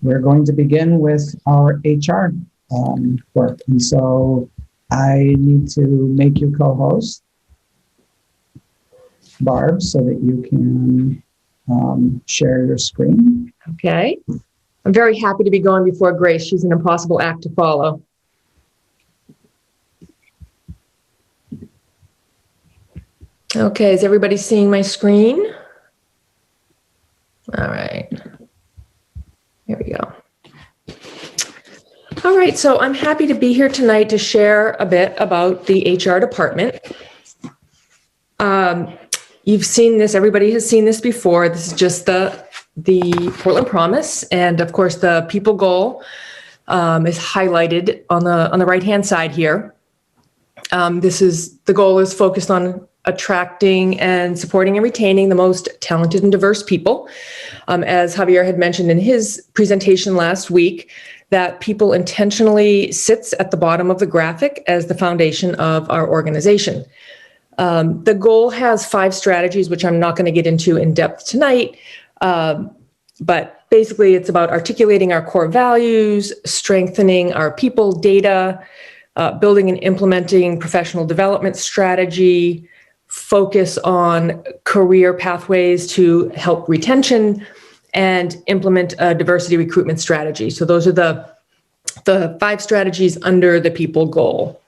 we're going to begin with our HR work. And so I need to make you co-host, Barb, so that you can share your screen. Okay. I'm very happy to be going before Grace. She's an impossible act to follow. Okay, is everybody seeing my screen? All right. Here we go. All right, so I'm happy to be here tonight to share a bit about the HR department. You've seen this, everybody has seen this before. This is just the Portland Promise, and of course the people goal is highlighted on the right-hand side here. The goal is focused on attracting and supporting and retaining the most talented and diverse people. As Javier had mentioned in his presentation last week, that people intentionally sits at the bottom of the graphic as the foundation of our organization. The goal has 5 strategies, which I'm not going to get into in depth tonight, but basically it's about articulating our core values, strengthening our people data, building and implementing professional development strategy, focus on career pathways to help retention, and implement a diversity recruitment strategy. So those are the 5 strategies under the people goal.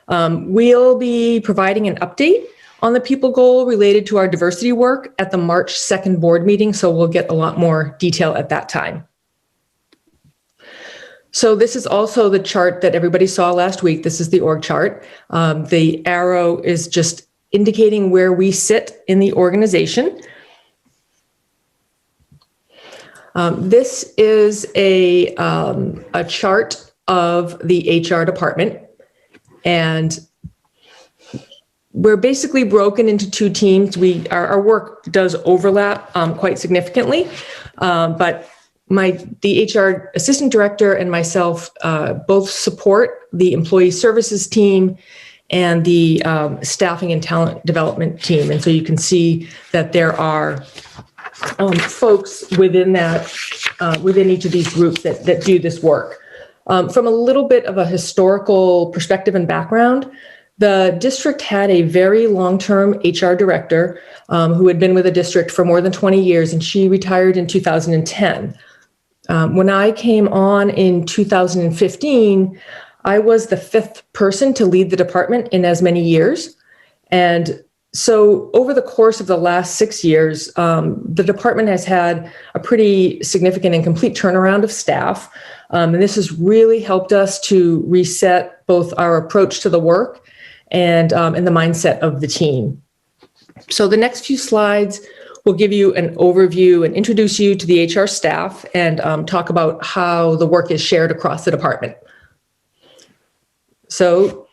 We'll be providing an update on the people goal related to our diversity work at the March 2nd board meeting, so we'll get a lot more detail at that time. So this is also the chart that everybody saw last week. This is the org chart. The arrow is just indicating where we sit in the organization. This is a chart of the HR department, and we're basically broken into 2 teams. Our work does overlap quite significantly, but the HR assistant director and myself both support the employee services team and the staffing and talent development team. And so you can see that there are folks within that, within each of these groups that do this work. From a little bit of a historical perspective and background, the district had a very long-term HR director who had been with the district for more than 20 years, and she retired in 2010. When I came on in 2015, I was the 5th person to lead the department in as many years. And so over the course of the last 6 years, the department has had a pretty significant and complete turnaround of staff. And this has really helped us to reset both our approach to the work and the mindset of the team. So the next few slides will give you an overview and introduce you to the HR staff and talk about how the work is shared across the department. So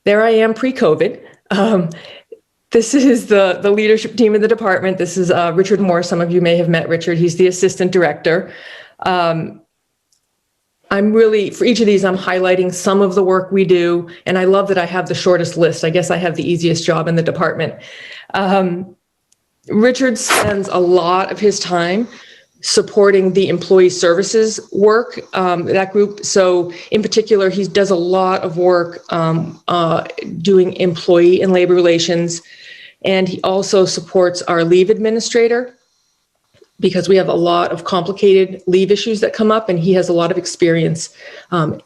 there I am pre-COVID. This is the leadership team in the department. This is Richard Moore. Some of you may have met Richard. He's the assistant director. I'm really, for each of these, I'm highlighting some of the work we do, and I love that I have the shortest list. I guess I have the easiest job in the department. Richard spends a lot of his time supporting the employee services work, that group. So in particular, he does a lot of work doing employee and labor relations, and he also supports our leave administrator, because we have a lot of complicated leave issues that come up, and he has a lot of experience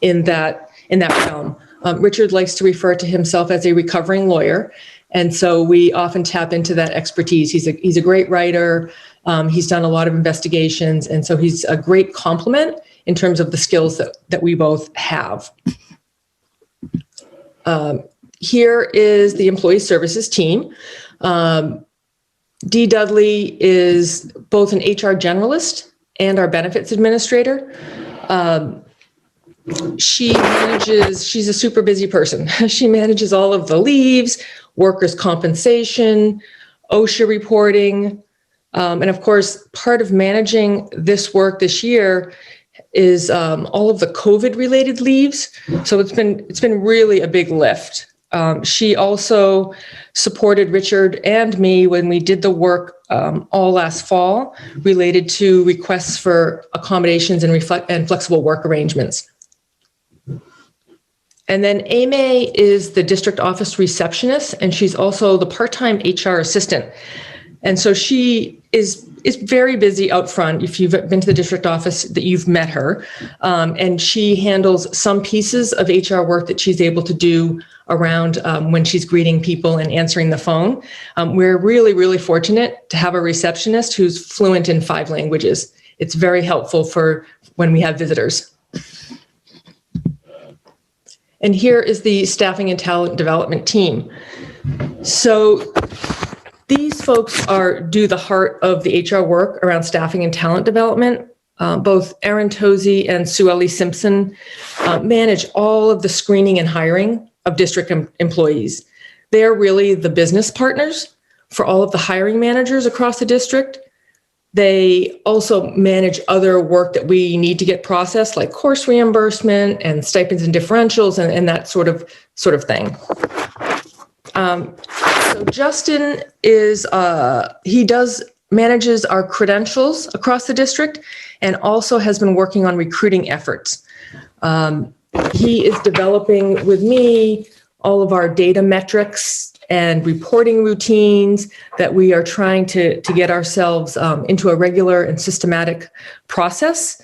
in that realm. Richard likes to refer to himself as a recovering lawyer, and so we often tap into that expertise. He's a great writer. He's done a lot of investigations, and so he's a great complement in terms of the skills that we both have. Here is the employee services team. Dee Dudley is both an HR generalist and our benefits administrator. She's a super busy person. She manages all of the leaves, workers' compensation, OSHA reporting, and of course, part of managing this work this year is all of the COVID-related leaves. So it's been really a big lift. She also supported Richard and me when we did the work all last fall related to requests for accommodations and flexible work arrangements. And then Amy is the district office receptionist, and she's also the part-time HR assistant. And so she is very busy out front. If you've been to the district office, that you've met her, and she handles some pieces of HR work that she's able to do around when she's greeting people and answering the phone. We're really, really fortunate to have a receptionist who's fluent in 5 languages. It's very helpful for when we have visitors. And here is the staffing and talent development team. So these folks do the heart of the HR work around staffing and talent development. Both Erin Tozy and Sue Ali Simpson manage all of the screening and hiring of district employees. They're really the business partners for all of the hiring managers across the district. They also manage other work that we need to get processed, like course reimbursement and stipends and differentials and that sort of thing. So Justin manages our credentials across the district and also has been working on recruiting efforts. He is developing with me all of our data metrics and reporting routines that we are trying to get ourselves into a regular and systematic process.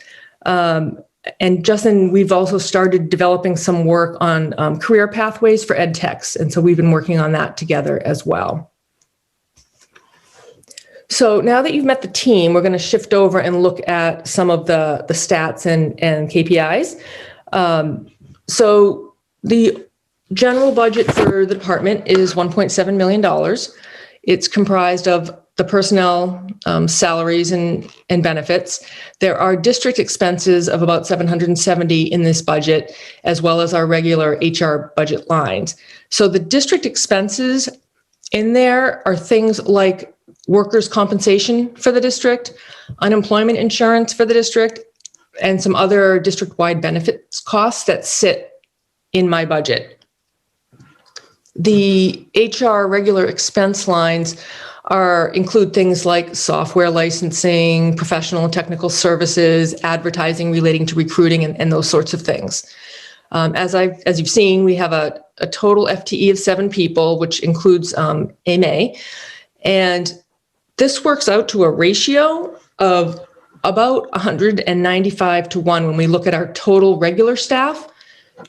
And Justin, we've also started developing some work on career pathways for ed techs. And so we've been working on that together as well. So now that you've met the team, we're going to shift over and look at some of the stats and KPIs. So the general budget for the department is $1.7 million. It's comprised of the personnel, salaries and benefits. There are district expenses of about $770 in this budget, as well as our regular HR budget lines. So the district expenses in there are things like workers' compensation for the district, unemployment insurance for the district, and some other district-wide benefits costs that sit in my budget. The HR regular expense lines include things like software licensing, professional and technical services, advertising relating to recruiting, and those sorts of things. As you've seen, we have a total FTE of 7 people, which includes Amy, and this works out to a ratio of about 195 to 1 when we look at our total regular staff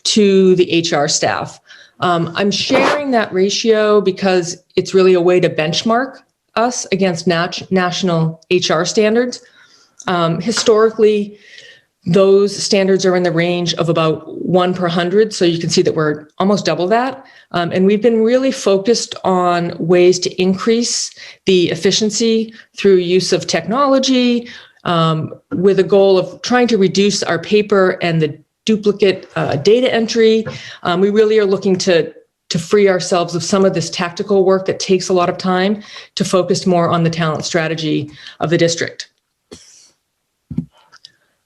to the HR staff. I'm sharing that ratio because it's really a way to benchmark us against national HR standards. Historically, those standards are in the range of about 1 per 100, so you can see that we're almost double that. And we've been really focused on ways to increase the efficiency through use of technology, with a goal of trying to reduce our paper and the duplicate data entry. We really are looking to free ourselves of some of this tactical work that takes a lot of time to focus more on the talent strategy of the district.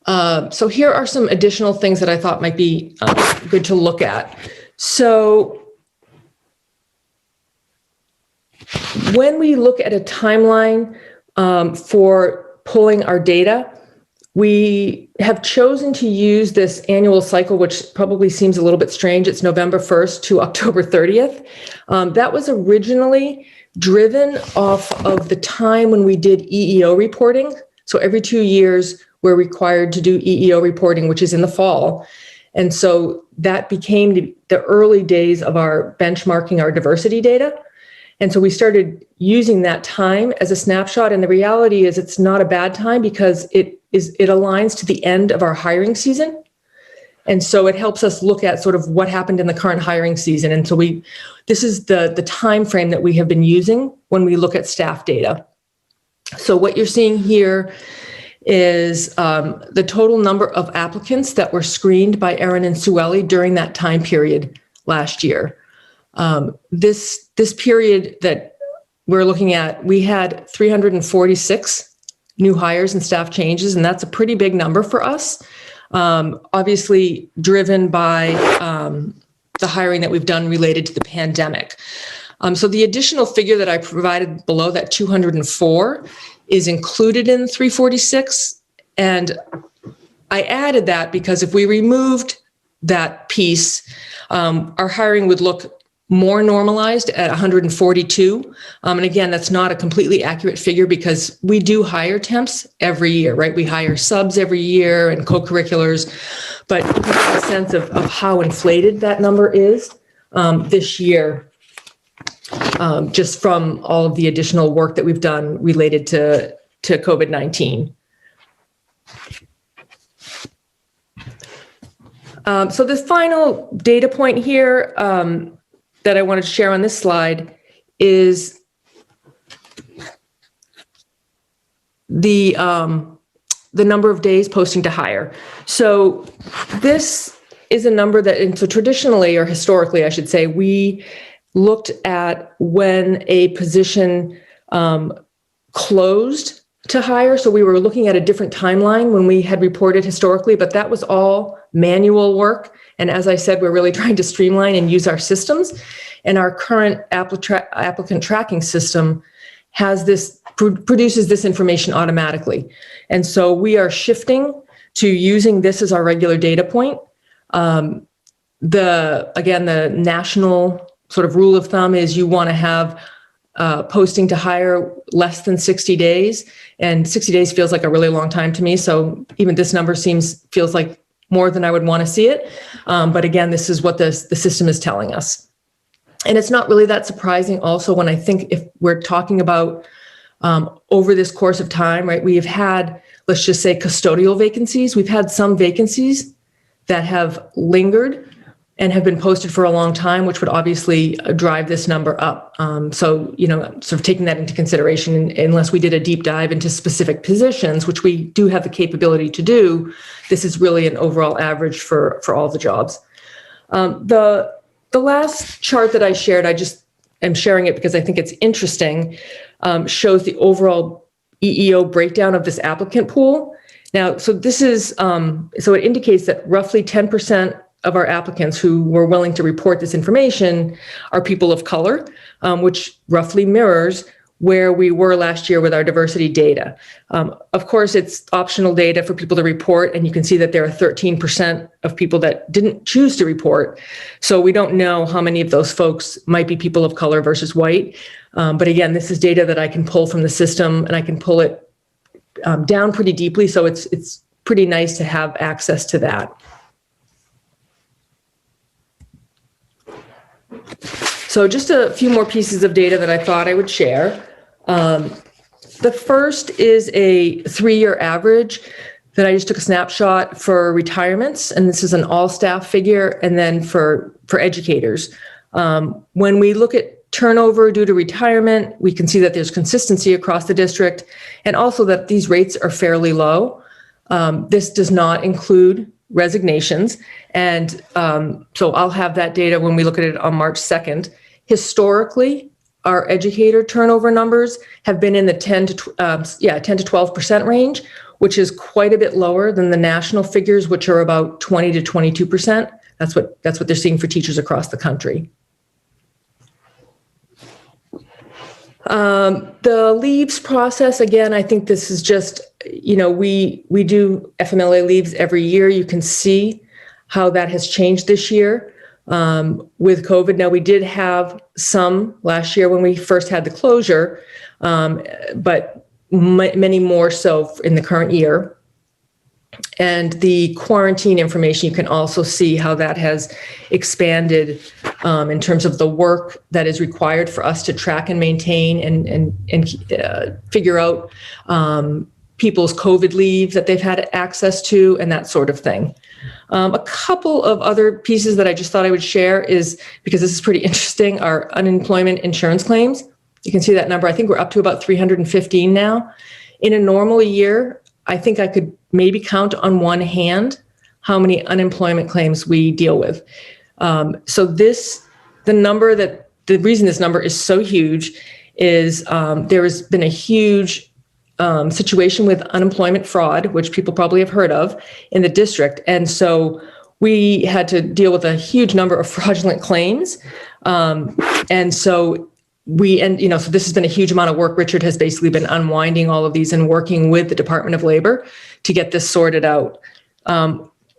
So here are some additional things that I thought might be good to look at. So when we look at a timeline for pulling our data, we have chosen to use this annual cycle, which probably seems a little bit strange. It's November 1st to October 30th. That was originally driven off of the time when we did EEO reporting. So every 2 years, we're required to do EEO reporting, which is in the fall. And so that became the early days of our benchmarking our diversity data. And so we started using that time as a snapshot. And the reality is it's not a bad time because it aligns to the end of our hiring season. And so it helps us look at sort of what happened in the current hiring season. And so this is the time frame that we have been using when we look at staff data. So what you're seeing here is the total number of applicants that were screened by Erin and Sue Ali during that time period last year. This period that we're looking at, we had 346 new hires and staff changes, and that's a pretty big number for us. Obviously driven by the hiring that we've done related to the pandemic. So the additional figure that I provided below, that 204, is included in 346. And I added that because if we removed that piece, our hiring would look more normalized at 142. And again, that's not a completely accurate figure because we do hire temps every year, right? We hire subs every year and co-curriculars, but you can get a sense of how inflated that number is this year, just from all of the additional work that we've done related to COVID-19. So this final data point here that I wanted to share on this slide is the number of days posting to hire. So this is a number that, and so traditionally or historically, I should say, we looked at when a position closed to hire. So we were looking at a different timeline when we had reported historically, but that was all manual work. And as I said, we're really trying to streamline and use our systems. And our current applicant tracking system has this, produces this information automatically. And so we are shifting to using this as our regular data point. Again, the national sort of rule of thumb is you want to have posting to hire less than 60 days. And 60 days feels like a really long time to me. So even this number feels like more than I would want to see it. But again, this is what the system is telling us. And it's not really that surprising also when I think if we're talking about over this course of time, right, we have had, let's just say, custodial vacancies. We've had some vacancies that have lingered and have been posted for a long time, which would obviously drive this number up. So, sort of taking that into consideration, unless we did a deep dive into specific positions, which we do have the capability to do, this is really an overall average for all the jobs. The last chart that I shared, I just am sharing it because I think it's interesting, shows the overall EEO breakdown of this applicant pool. Now, so this is, so it indicates that roughly 10% of our applicants who were willing to report this information are people of color, which roughly mirrors where we were last year with our diversity data. Of course, it's optional data for people to report, and you can see that there are 13% of people that didn't choose to report. So we don't know how many of those folks might be people of color versus white. But again, this is data that I can pull from the system, and I can pull it down pretty deeply. So it's pretty nice to have access to that. So just a few more pieces of data that I thought I would share. The first is a 3-year average that I just took a snapshot for retirements, and this is an all staff figure, and then for educators. When we look at turnover due to retirement, we can see that there's consistency across the district, and also that these rates are fairly low. This does not include resignations. And so I'll have that data when we look at it on March 2nd. Historically, our educator turnover numbers have been in the 10 to 12% range, which is quite a bit lower than the national figures, which are about 20 to 22%. That's what they're seeing for teachers across the country. The leaves process, again, I think this is just, we do FMLA leaves every year. You can see how that has changed this year with COVID. Now, we did have some last year when we first had the closure, but many more so in the current year. And the quarantine information, you can also see how that has expanded in terms of the work that is required for us to track and maintain and figure out people's COVID leave that they've had access to and that sort of thing. A couple of other pieces that I just thought I would share is, because this is pretty interesting, our unemployment insurance claims. You can see that number. I think we're up to about 315 now. In a normal year, I think I could maybe count on one hand how many unemployment claims we deal with. So the reason this number is so huge is there has been a huge situation with unemployment fraud, which people probably have heard of in the district. And so we had to deal with a huge number of fraudulent claims. And so so this has been a huge amount of work. Richard has basically been unwinding all of these and working with the Department of Labor to get this sorted out.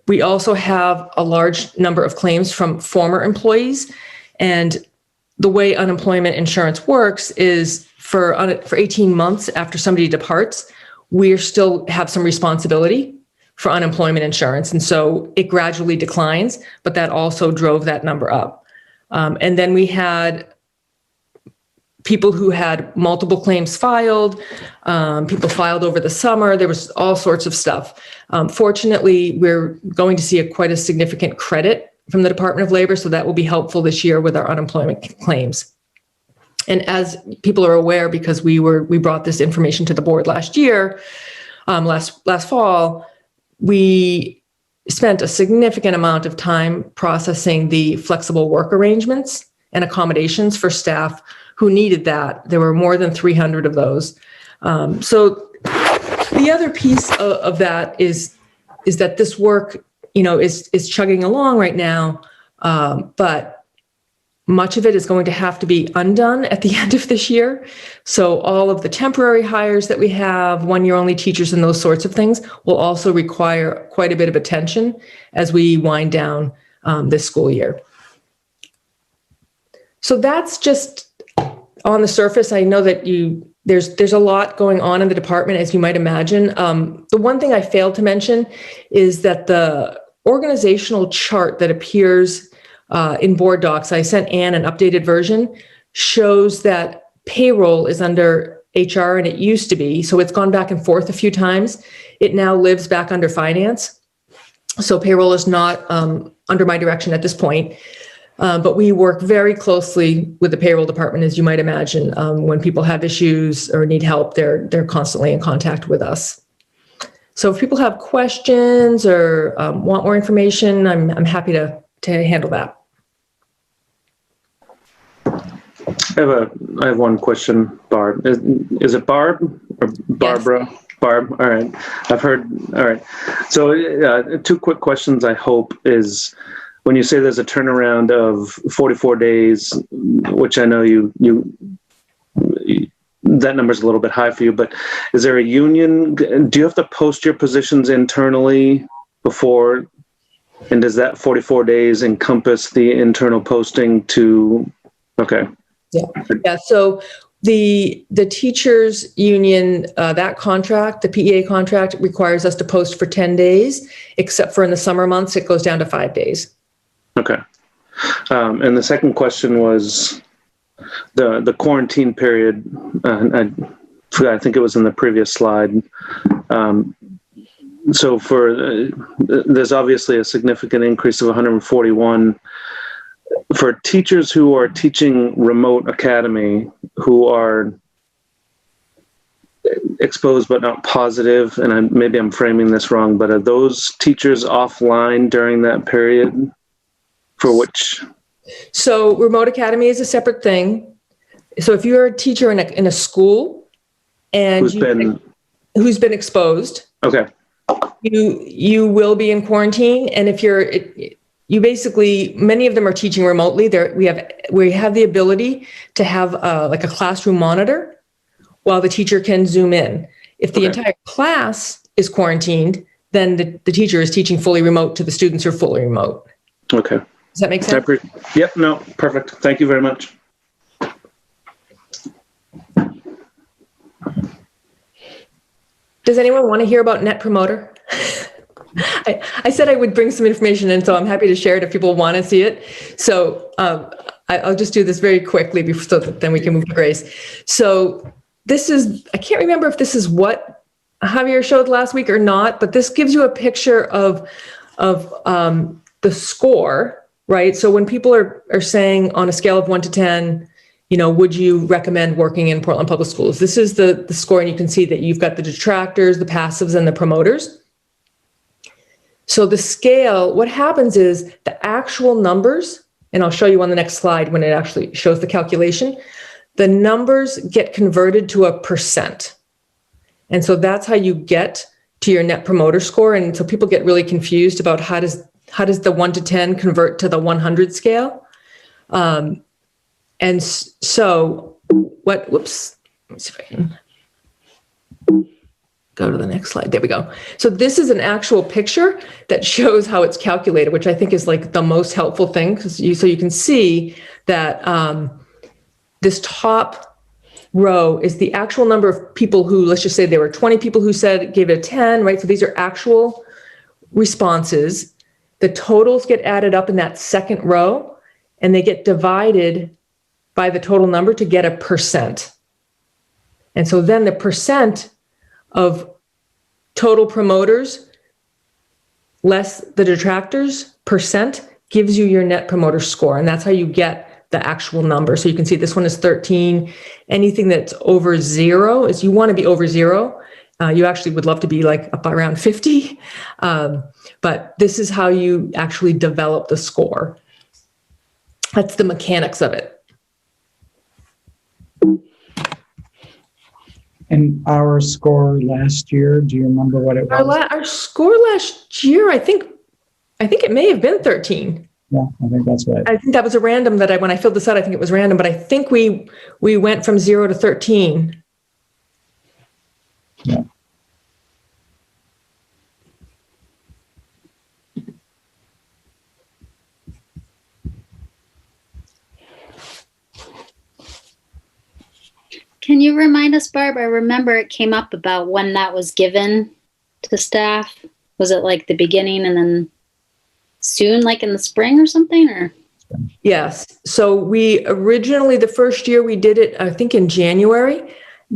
We also have a large number of claims from former employees, and the way unemployment insurance works is for 18 months after somebody departs, we still have some responsibility for unemployment insurance. And so it gradually declines, but that also drove that number up. And then we had people who had multiple claims filed, people filed over the summer. There was all sorts of stuff. Fortunately, we're going to see quite a significant credit from the Department of Labor, so that will be helpful this year with our unemployment claims. And as people are aware, because we brought this information to the board last year, last fall, we spent a significant amount of time processing the flexible work arrangements and accommodations for staff who needed that. There were more than 300 of those. So the other piece of that is that this work, is chugging along right now, but much of it is going to have to be undone at the end of this year. So all of the temporary hires that we have, one-year-only teachers and those sorts of things will also require quite a bit of attention as we wind down this school year. So that's just on the surface. I know that there's a lot going on in the department, as you might imagine. The one thing I failed to mention is that the organizational chart that appears in board docs, I sent Anne an updated version, shows that payroll is under HR, and it used to be. So it's gone back and forth a few times. It now lives back under finance. So payroll is not under my direction at this point. But we work very closely with the payroll department, as you might imagine. When people have issues or need help, they're constantly in contact with us. So if people have questions or want more information, I'm happy to handle that. I have one question, Barb. Is it Barb or Barbara? Yes. Barb. All right. I've heard. All right. So two quick questions. I hope is when you say there's a turnaround of 44 days, which I know you that number's a little bit high for you, but is there a union? Do you have to post your positions internally before? And does that 44 days encompass the internal posting to? Okay. Yeah. So the teachers union, that contract, the PEA contract, requires us to post for 10 days, except for in the summer months, it goes down to 5 days. Okay. And the second question was the quarantine period. I forgot, I think it was in the previous slide. So there's obviously a significant increase of 141 for teachers who are teaching remote academy, who are exposed but not positive, and maybe I'm framing this wrong, but are those teachers offline during that period for which? So remote academy is a separate thing. So if you're a teacher in a school and who's been exposed, okay, you will be in quarantine. And if you basically, many of them are teaching remotely. We have the ability to have like a classroom monitor while the teacher can zoom in. If the entire class is quarantined, then the teacher is teaching fully remote to the students who are fully remote. Okay. Does that make sense? Yep. No, perfect. Thank you very much. Does anyone want to hear about Net Promoter? I said I would bring some information in, so I'm happy to share it if people want to see it. So I'll just do this very quickly so that then we can move to Grace. So this is, I can't remember if this is what Javier showed last week or not, but this gives you a picture of the score, right? So when people are saying on a scale of 1 to 10, would you recommend working in Portland Public Schools? This is the score, and you can see that you've got the detractors, the passives, and the promoters. So the scale, what happens is the actual numbers, and I'll show you on the next slide when it actually shows the calculation, the numbers get converted to a percent. And so that's how you get to your Net Promoter Score. And so people get really confused about how does the 1 to 10 convert to the 100 scale? And so whoops, let me see if I can go to the next slide. There we go. So this is an actual picture that shows how it's calculated, which I think is like the most helpful thing, so you can see that this top row is the actual number of people who, let's just say there were 20 people who gave it a 10, right? So these are actual responses. The totals get added up in that second row, and they get divided by the total number to get a percent. And so then the percent of total promoters less the detractors percent gives you your net promoter score. And that's how you get the actual number. So you can see this one is 13. Anything that's over 0 is, you want to be over 0. You actually would love to be like up around 50. But this is how you actually develop the score. That's the mechanics of it. And our score last year, do you remember what it was? Our score last year, I think it may have been 13. Yeah, I think that's right. I think that was a random when I filled this out, I think it was random, but I think we went from 0 to 13. Yeah. Can you remind us, Barb? I remember it came up about when that was given to staff. Was it like the beginning and then soon, like in the spring or something? Or Yes. So we originally, the first year we did it, I think in January,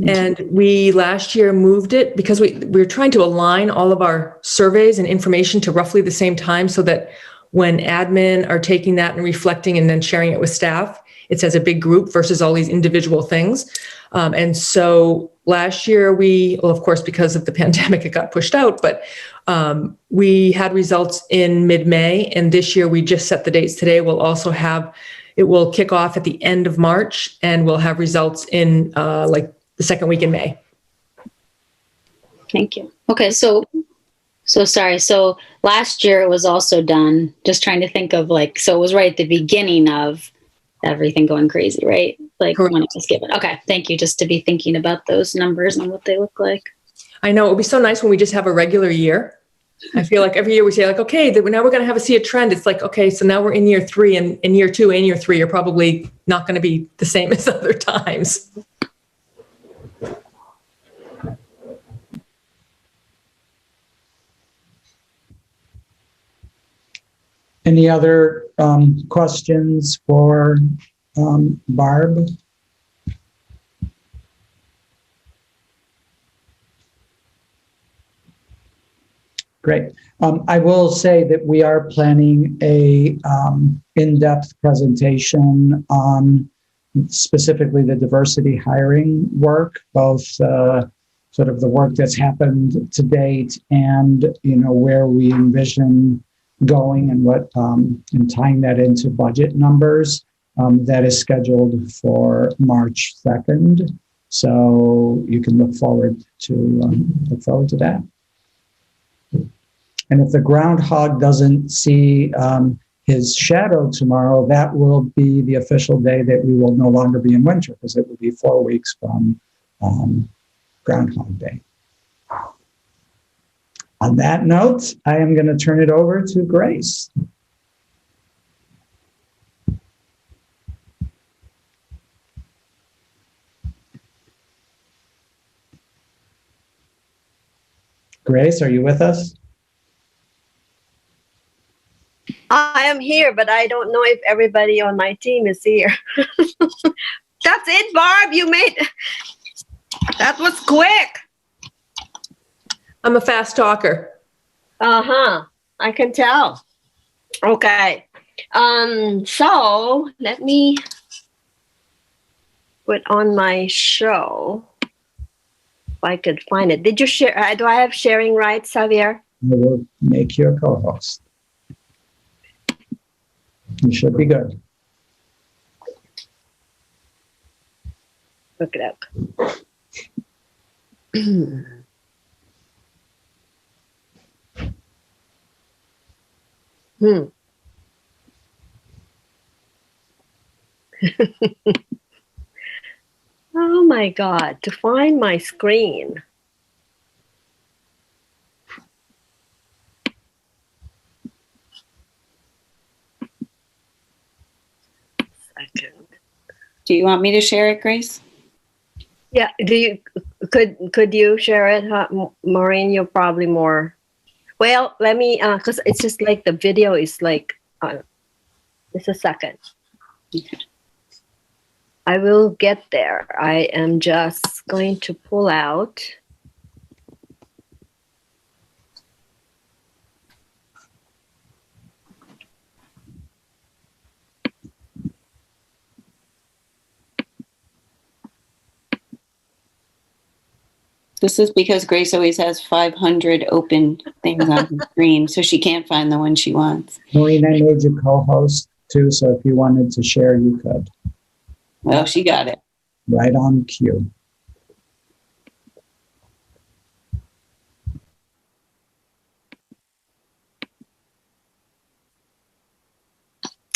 and we last year moved it because we were trying to align all of our surveys and information to roughly the same time, so that when admin are taking that and reflecting and then sharing it with staff, it's as a big group versus all these individual things. And so last year well, of course, because of the pandemic, it got pushed out, but we had results in mid-May, and this year we just set the dates today. It will kick off at the end of March, and we'll have results in like the second week in May. Thank you. Okay, so sorry. So last year it was also done, just trying to think of so it was right at the beginning of everything going crazy, right? Like Correct. when it was given. Okay, thank you. Just to be thinking about those numbers and what they look like. I know it would be so nice when we just have a regular year. I feel like every year we say okay, now we're going to see a trend. It's like, okay, so now we're in year 3, and in year 2 and year 3 are probably not going to be the same as other times. Any other questions for Barb? Great. I will say that we are planning a in-depth presentation on specifically the diversity hiring work, both sort of the work that's happened to date and where we envision going and what and tying that into budget numbers. That is scheduled for March 2nd, so you can look forward to that. And if the groundhog doesn't see his shadow tomorrow, that will be the official day that we will no longer be in winter, because it will be 4 weeks from Groundhog Day. On that note, I am going to turn it over to Grace. Grace, are you with us? I am here, but I don't know if everybody on my team is here. That's it, Barb. That was quick. I'm a fast talker. I can tell. Okay. So let me put on my show if I could find it. Did you share? Do I have sharing rights, Xavier? I will make you a co-host. You should be good. Look it up. Oh my God, to find my screen. Second. Do you want me to share it, Grace? Yeah, could you share it, Maureen? You're probably more. Well, let me, because it's just like the video is like, just a second. I will get there. I am just going to pull out. This is because Grace always has 500 open things on the screen, so she can't find the one she wants. Maureen, I made you co-host too, so if you wanted to share, you could. Well, she got it. Right on cue.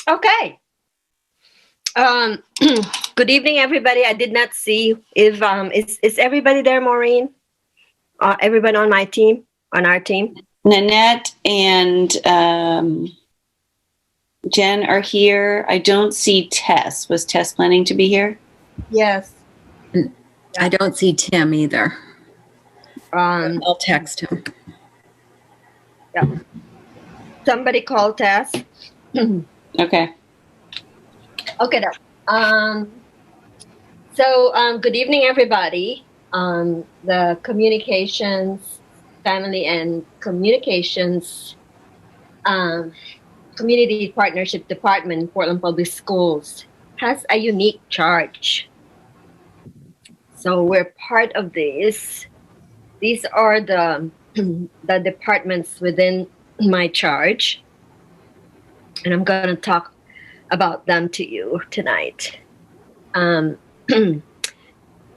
Okay. Good evening, everybody. I did not see if is everybody there, Maureen? Everybody on my team, on our team. Nanette and Jen are here. I don't see Tess. Was Tess planning to be here? Yes. I don't see Tim either. I'll text him. Yeah. Somebody call Tess. Okay. Okay. So good evening, everybody. The Communications, Family and Communications Community Partnership Department, Portland Public Schools, has a unique charge. So we're part of this. These are the departments within my charge, and I'm going to talk about them to you tonight.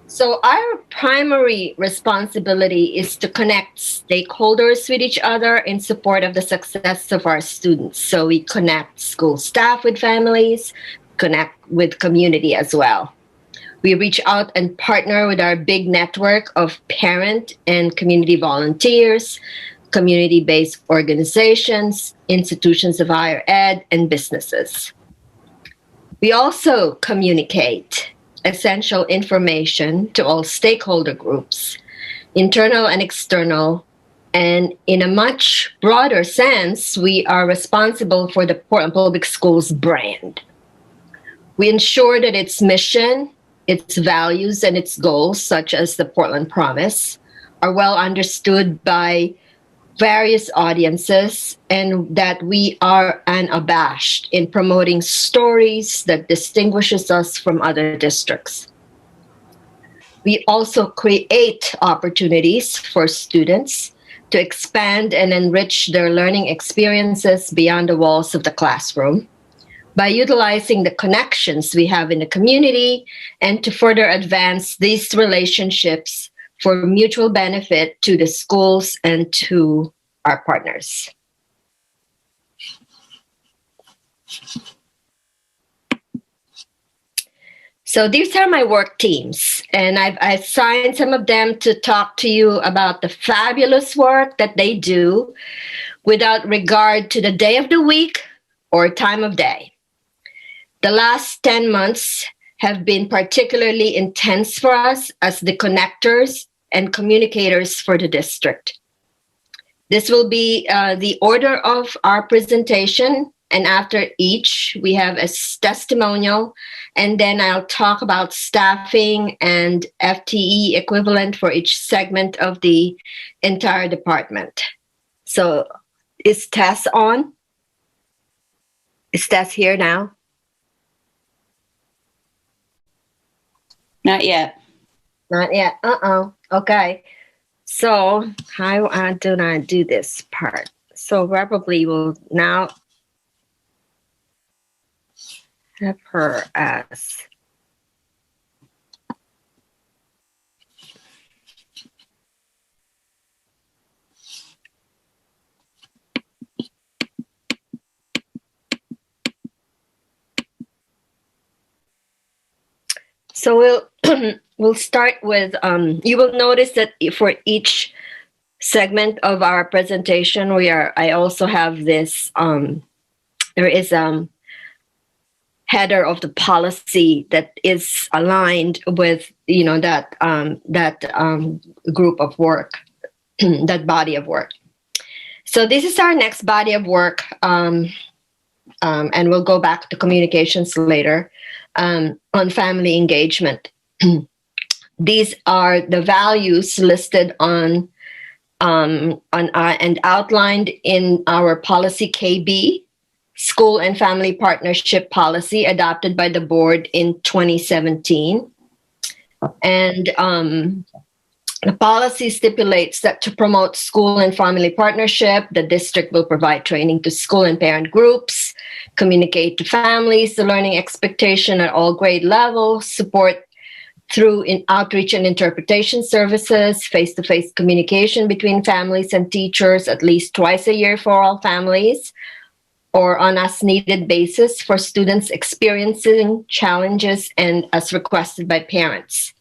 So our primary responsibility is to connect stakeholders with each other in support of the success of our students. So we connect school staff with families, connect with community as well. We reach out and partner with our big network of parent and community volunteers, community-based organizations, institutions of higher ed, and businesses. We also communicate essential information to all stakeholder groups, internal and external, and in a much broader sense, we are responsible for the Portland Public Schools brand. We ensure that its mission, its values, and its goals, such as the Portland Promise, are well understood by various audiences, and that we are unabashed in promoting stories that distinguishes us from other districts. We also create opportunities for students to expand and enrich their learning experiences beyond the walls of the classroom by utilizing the connections we have in the community and to further advance these relationships for mutual benefit to the schools and to our partners. So these are my work teams, and I've assigned some of them to talk to you about the fabulous work that they do without regard to the day of the week or time of day. The last 10 months have been particularly intense for us as the connectors and communicators for the district. This will be the order of our presentation, and after each, we have a testimonial, and then I'll talk about staffing and FTE equivalent for each segment of the entire department. So is Tess on? Is Tess here now? Not yet. Not yet. Okay. So how do I do this part? So probably we'll now have her as so we'll start with, you will notice that for each segment of our presentation, I also have this, there is header of the policy that is aligned with, that group of work, that body of work. So this is our next body of work, and we'll go back to communications later, on family engagement. These are the values listed on and outlined in our policy KB, School and Family Partnership Policy, adopted by the board in 2017. And the policy stipulates that to promote school and family partnership, the district will provide training to school and parent groups, communicate to families the learning expectation at all grade levels, support through outreach and interpretation services, face-to-face communication between families and teachers at least twice a year for all families, or on as-needed basis for students experiencing challenges and as requested by parents.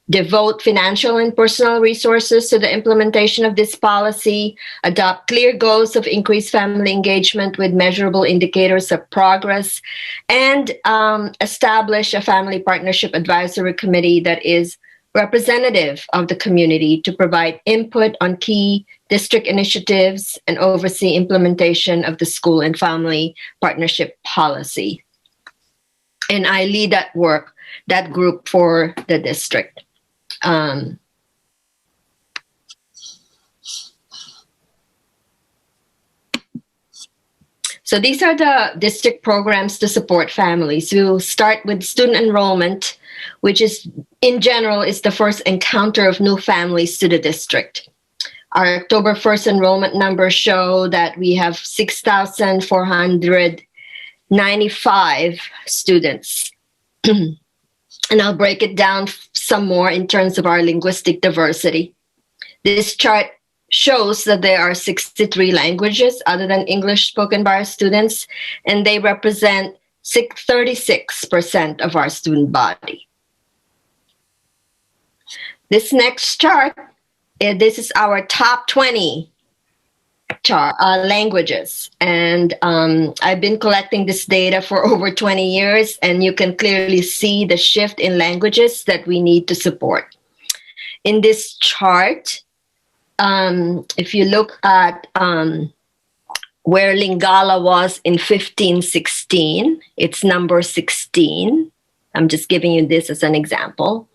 Devote financial and personal resources to the implementation of this policy, adopt clear goals of increased family engagement with measurable indicators of progress, and establish a family partnership advisory committee that is representative of the community to provide input on key district initiatives and oversee implementation of the school and family partnership policy. And I lead that group for the district. So these are the district programs to support families. We'll start with student enrollment, which is, in general, is the first encounter of new families to the district. Our October 1st enrollment numbers show that we have 6,495 students. And I'll break it down some more in terms of our linguistic diversity. This chart shows that there are 63 languages other than English spoken by our students, and they represent 36% of our student body. This next chart, this is our top 20 languages. And I've been collecting this data for over 20 years, and you can clearly see the shift in languages that we need to support. In this chart, if you look at where Lingala was in 1516, it's number 16. I'm just giving you this as an example.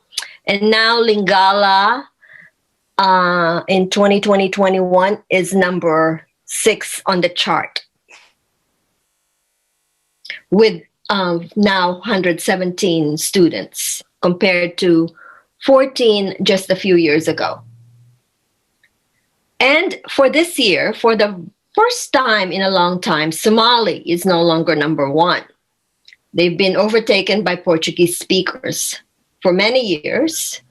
And now Lingala in 2020-21 is number 6 on the chart, with now 117 students compared to 14 just a few years ago. And for this year, for the first time in a long time, Somali is no longer number 1. They've been overtaken by Portuguese speakers. For many years,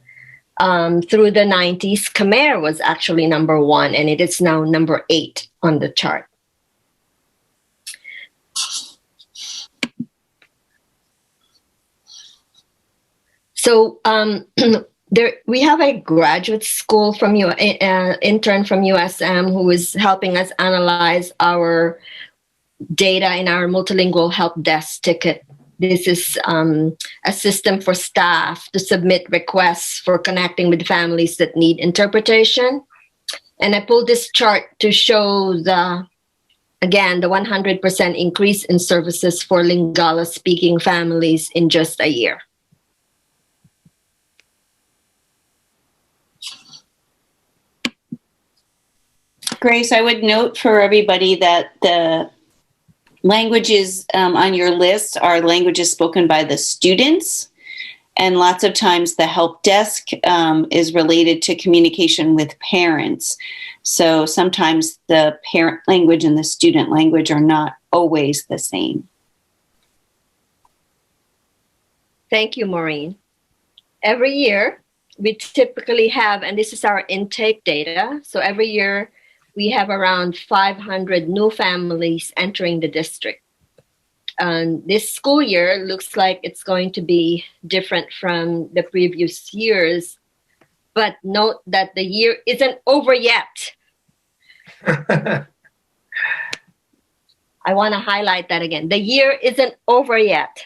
through the 90s, Khmer was actually number 1, and it is now number 8 on the chart. So we have a graduate school from intern from USM who is helping us analyze our data in our multilingual help desk ticket. This is a system for staff to submit requests for connecting with families that need interpretation. And I pulled this chart to show the 100% increase in services for Lingala-speaking families in just a year. Grace, I would note for everybody that the languages on your list are languages spoken by the students, and lots of times the help desk is related to communication with parents. So sometimes the parent language and the student language are not always the same. Thank you, Maureen. Every year, we typically have, and this is our intake data, so every year we have around 500 new families entering the district. This school year looks like it's going to be different from the previous years, but note that the year isn't over yet. I want to highlight that again. The year isn't over yet.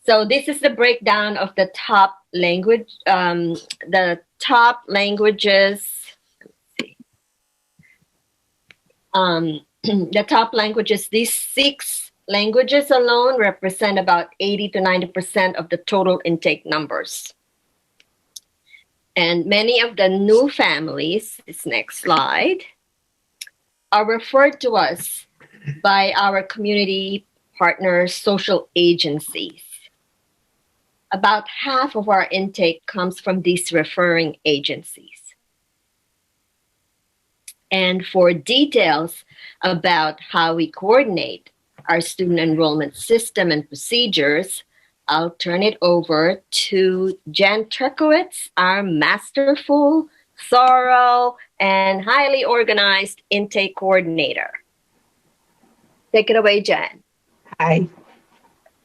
So this is the breakdown of the top language, the top languages. The top languages, these 6 languages alone represent about 80 to 90% of the total intake numbers. And many of the new families, this next slide, are referred to us by our community partner social agencies. About half of our intake comes from these referring agencies. And for details about how we coordinate our student enrollment system and procedures, I'll turn it over to Jen Turkowitz, our masterful, thorough, and highly organized intake coordinator. Take it away, Jen. Hi.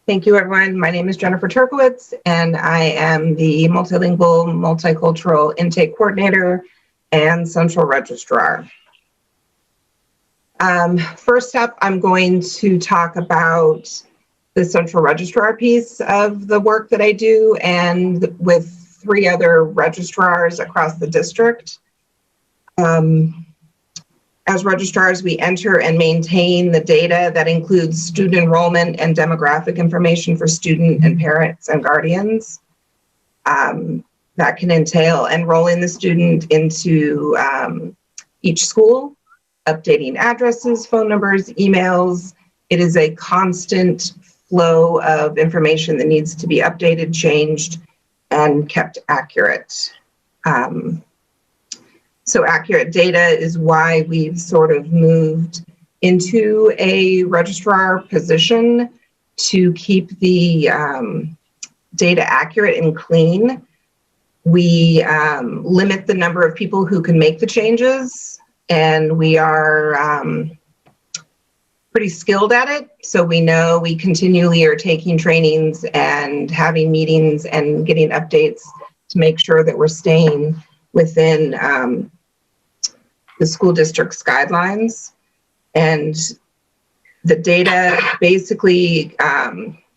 Thank you, everyone. My name is Jennifer Turkowitz, and I am the Multilingual, Multicultural Intake Coordinator and Central Registrar. First up, I'm going to talk about the Central Registrar piece of the work that I do, and with 3 other registrars across the district. As registrars, we enter and maintain the data that includes student enrollment and demographic information for student and parents and guardians. That can entail enrolling the student into each school, updating addresses, phone numbers, emails. It is a constant flow of information that needs to be updated, changed, and kept accurate. So accurate data is why we've sort of moved into a registrar position to keep the data accurate and clean. We limit the number of people who can make the changes, and we are pretty skilled at it. So we know we continually are taking trainings and having meetings and getting updates to make sure that we're staying within the school district's guidelines. And the data basically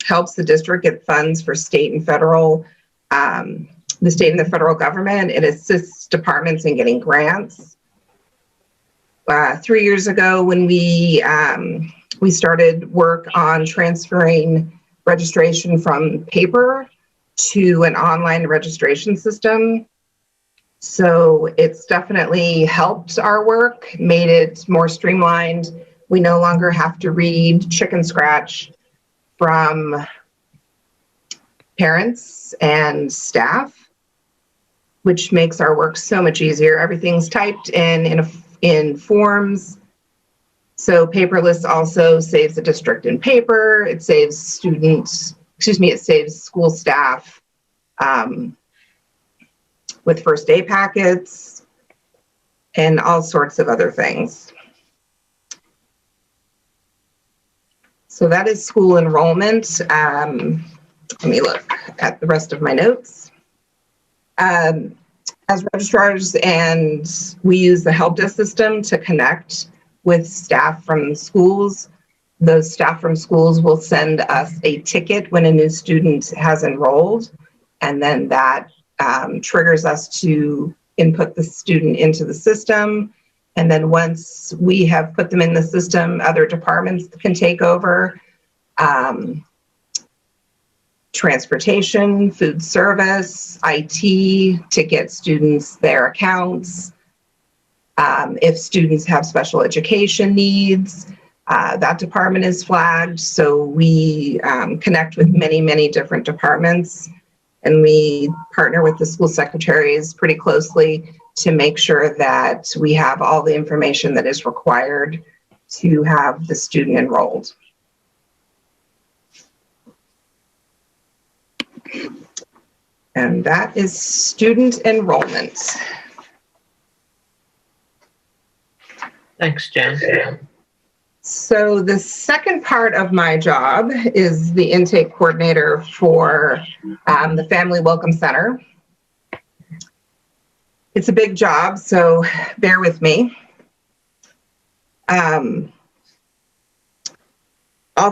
helps the district get funds for state and federal, the state and the federal government. It assists departments in getting grants. 3 years ago, when we started work on transferring registration from paper to an online registration system. So it's definitely helped our work, made it more streamlined. We no longer have to read chicken scratch from parents and staff, which makes our work so much easier. Everything's typed in forms. So paperless also saves the district in paper. It saves students, it saves school staff with first aid packets and all sorts of other things. So that is school enrollment. Let me look at the rest of my notes. As registrars, and we use the help desk system to connect with staff from schools. Those staff from schools will send us a ticket when a new student has enrolled, and then that triggers us to input the student into the system. And then once we have put them in the system, other departments can take over. Transportation, food service, IT, to get students their accounts. If students have special education needs, that department is flagged. So we connect with many, many different departments, and we partner with the school secretaries pretty closely to make sure that we have all the information that is required to have the student enrolled. And that is student enrollment. Thanks, Jen. So the second part of my job is the intake coordinator for the Family Welcome Center. It's a big job, so bear with me. All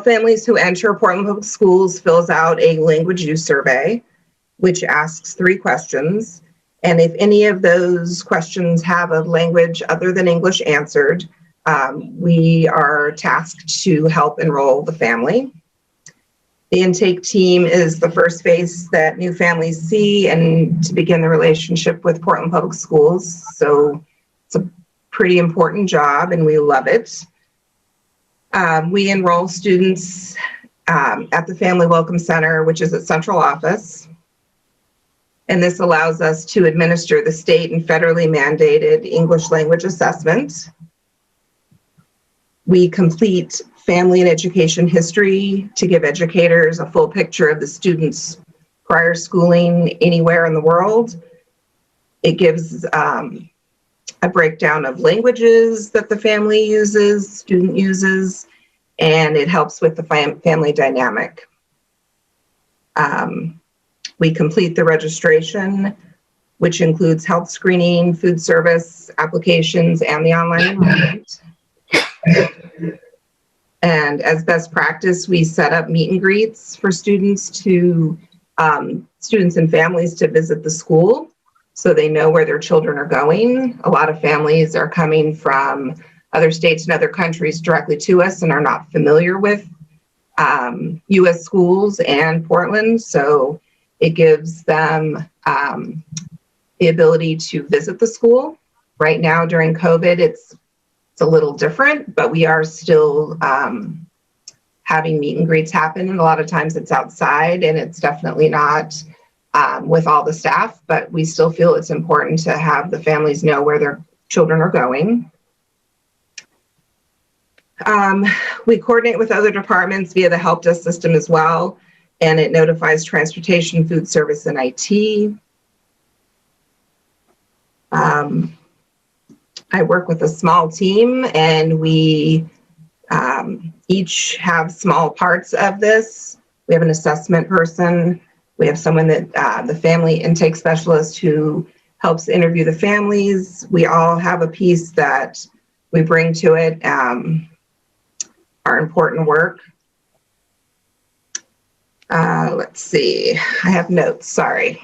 families who enter Portland Public Schools fills out a language use survey, which asks 3 questions. And if any of those questions have a language other than English answered, we are tasked to help enroll the family. The intake team is the first face that new families see and to begin the relationship with Portland Public Schools. So it's a pretty important job and we love it. We enroll students at the Family Welcome Center, which is at central office. And this allows us to administer the state and federally mandated English language assessment. We complete family and education history to give educators a full picture of the student's prior schooling anywhere in the world. It gives a breakdown of languages that the family uses, student uses, and it helps with the family dynamic. We complete the registration, which includes health screening, food service applications, and the online enrollment. And as best practice, we set up meet and greets for students and families to visit the school so they know where their children are going. A lot of families are coming from other states and other countries directly to us and are not familiar with U.S. schools and Portland. So it gives them the ability to visit the school. Right now during COVID, it's a little different, but we are still having meet and greets happen. And a lot of times it's outside and it's definitely not with all the staff, but we still feel it's important to have the families know where their children are going. We coordinate with other departments via the help desk system as well, and it notifies transportation, food service, and IT. I work with a small team, and we each have small parts of this. We have an assessment person. We have someone that the family intake specialist who helps interview the families. We all have a piece that we bring to it, our important work. Let's see, I have notes, sorry.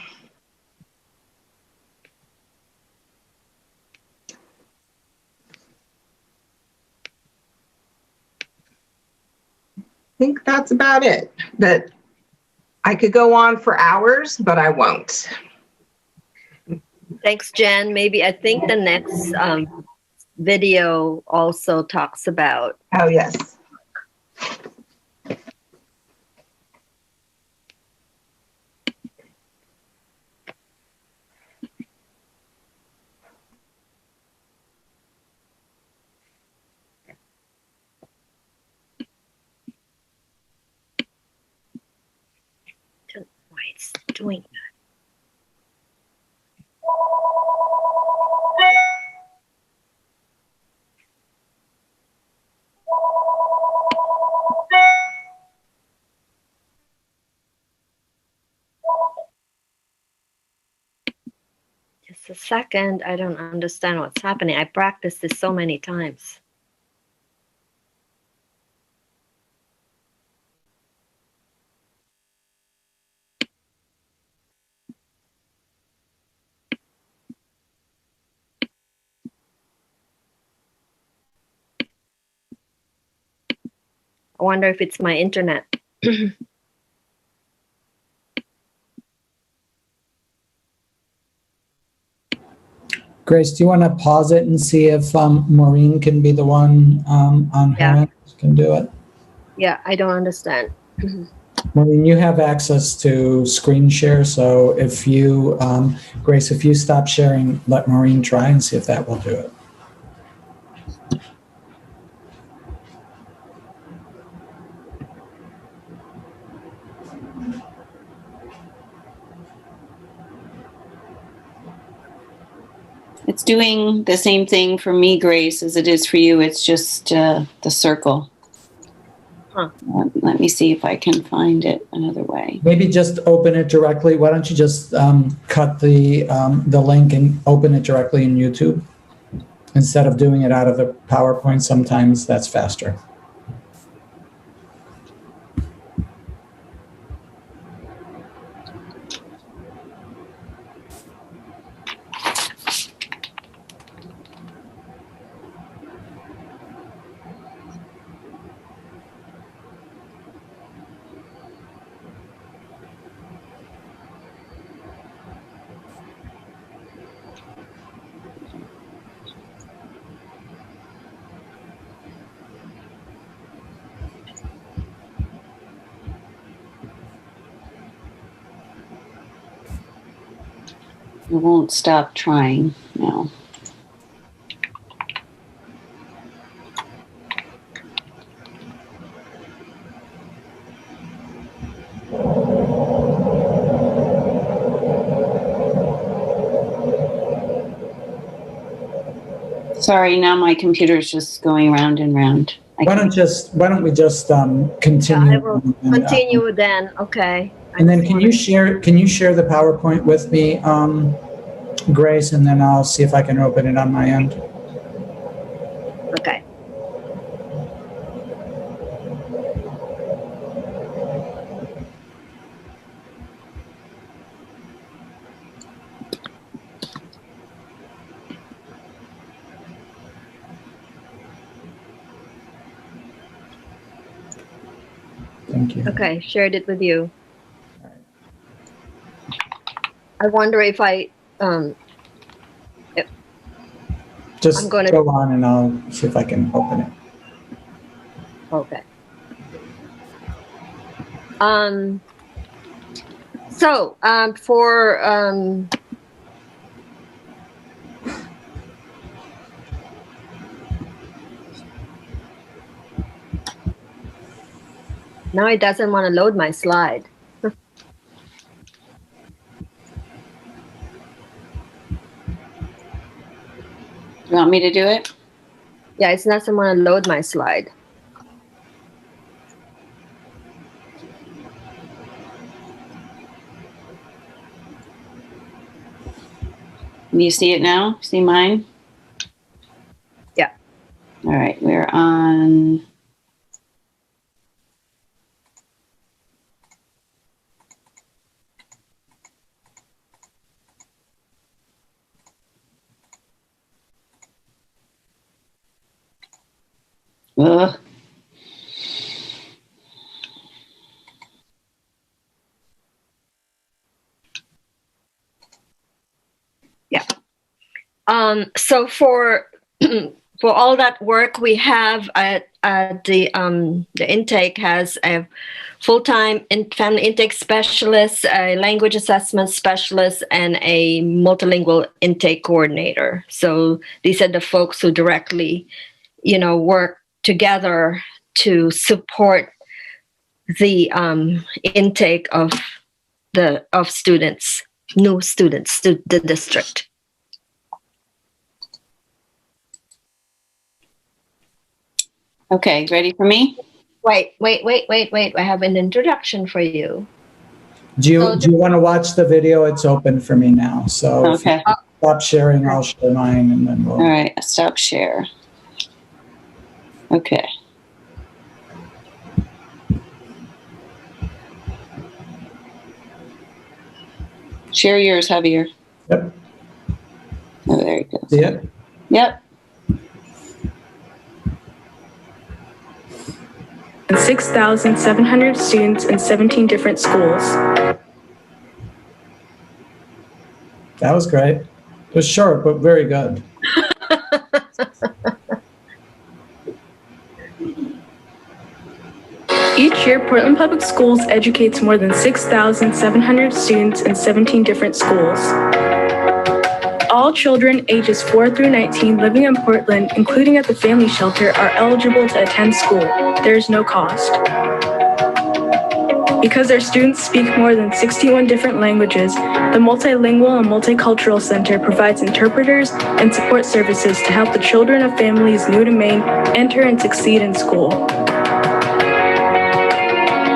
I think that's about it. That I could go on for hours, but I won't. Thanks, Jen. I think the next video also talks about. Oh, yes. Why it's doing that. Just a second. I don't understand what's happening. I practiced this so many times. I wonder if it's my internet. Grace, do you want to pause it and see if Maureen can be the one on her end can do it? Yeah, I don't understand. Maureen, you have access to screen share, so if you, Grace, if you stop sharing, let Maureen try and see if that will do it. It's doing the same thing for me, Grace, as it is for you. It's just the circle. Huh. Let me see if I can find it another way. Maybe just open it directly. Why don't you just cut the link and open it directly in YouTube instead of doing it out of the PowerPoint? Sometimes that's faster. I won't stop trying now. Sorry, now my computer's just going round and round. Why don't we just continue? I will continue then. Okay. And then can you share the PowerPoint with me, Grace, and then I'll see if I can open it on my end. Okay. Thank you. Okay, shared it with you. I wonder if I Just I'm gonna- go on and I'll see if I can open it. okay. So for now it doesn't want to load my slide. You want me to do it? Yeah, it doesn't want to load my slide. Can you see it now? See mine? Yeah. All right, we're on. Ugh. Yeah. So for for all that work we have at the intake has a full-time family intake specialist, a language assessment specialist, and a multilingual intake coordinator. So these are the folks who directly, work together to support the intake of students, new students to the district. Okay, ready for me? Wait. I have an introduction for you. Do you want to watch the video? It's open for me now. So Okay. if you stop sharing, I'll share mine, and then we'll. All right, stop share. Okay. Share yours, Javier. Yep. Oh, there you go. See it? Yep. And 6,700 students in 17 different schools. That was great. It was short, but very good. Each year, Portland Public Schools educates more than 6,700 students in 17 different schools. All children ages 4 through 19 living in Portland, including at the family shelter, are eligible to attend school. There is no cost. Because our students speak more than 61 different languages, the Multilingual and Multicultural Center provides interpreters and support services to help the children of families new to Maine enter and succeed in school.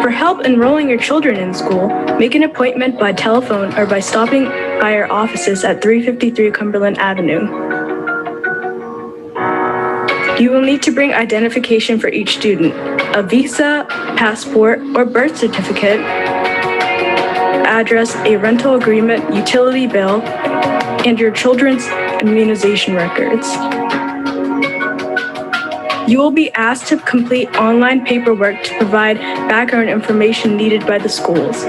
For help enrolling your children in school, make an appointment by telephone or by stopping by our offices at 353 Cumberland Avenue. You will need to bring identification for each student, a visa, passport, or birth certificate, address, a rental agreement, utility bill, and your children's immunization records. You will be asked to complete online paperwork to provide background information needed by the schools.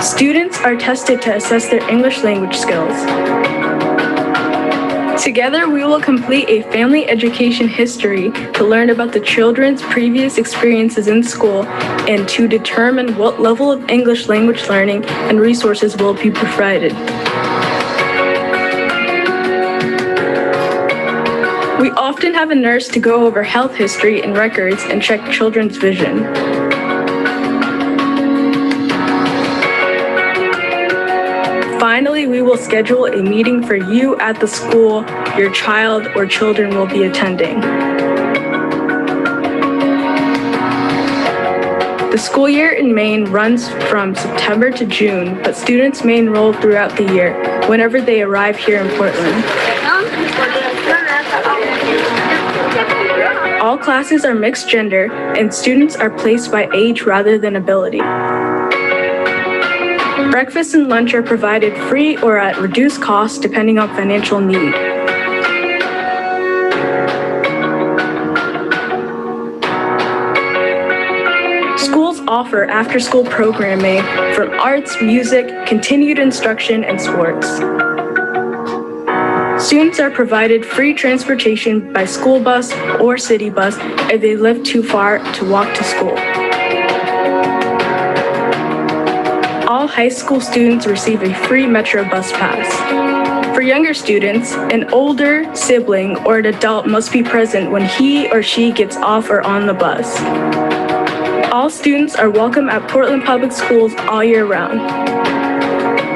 Students are tested to assess their English language skills. Together, we will complete a family education history to learn about the children's previous experiences in school and to determine what level of English language learning and resources will be provided. We often have a nurse to go over health history and records and check children's vision. Finally, we will schedule a meeting for you at the school your child or children will be attending. The school year in Maine runs from September to June, but students may enroll throughout the year whenever they arrive here in Portland. All classes are mixed gender, and students are placed by age rather than ability. Breakfast and lunch are provided free or at reduced cost depending on financial need. Schools offer after-school programming from arts, music, continued instruction, and sports. Students are provided free transportation by school bus or city bus if they live too far to walk to school. All high school students receive a free Metro bus pass. For younger students, an older sibling or an adult must be present when he or she gets off or on the bus. All students are welcome at Portland Public Schools all year round.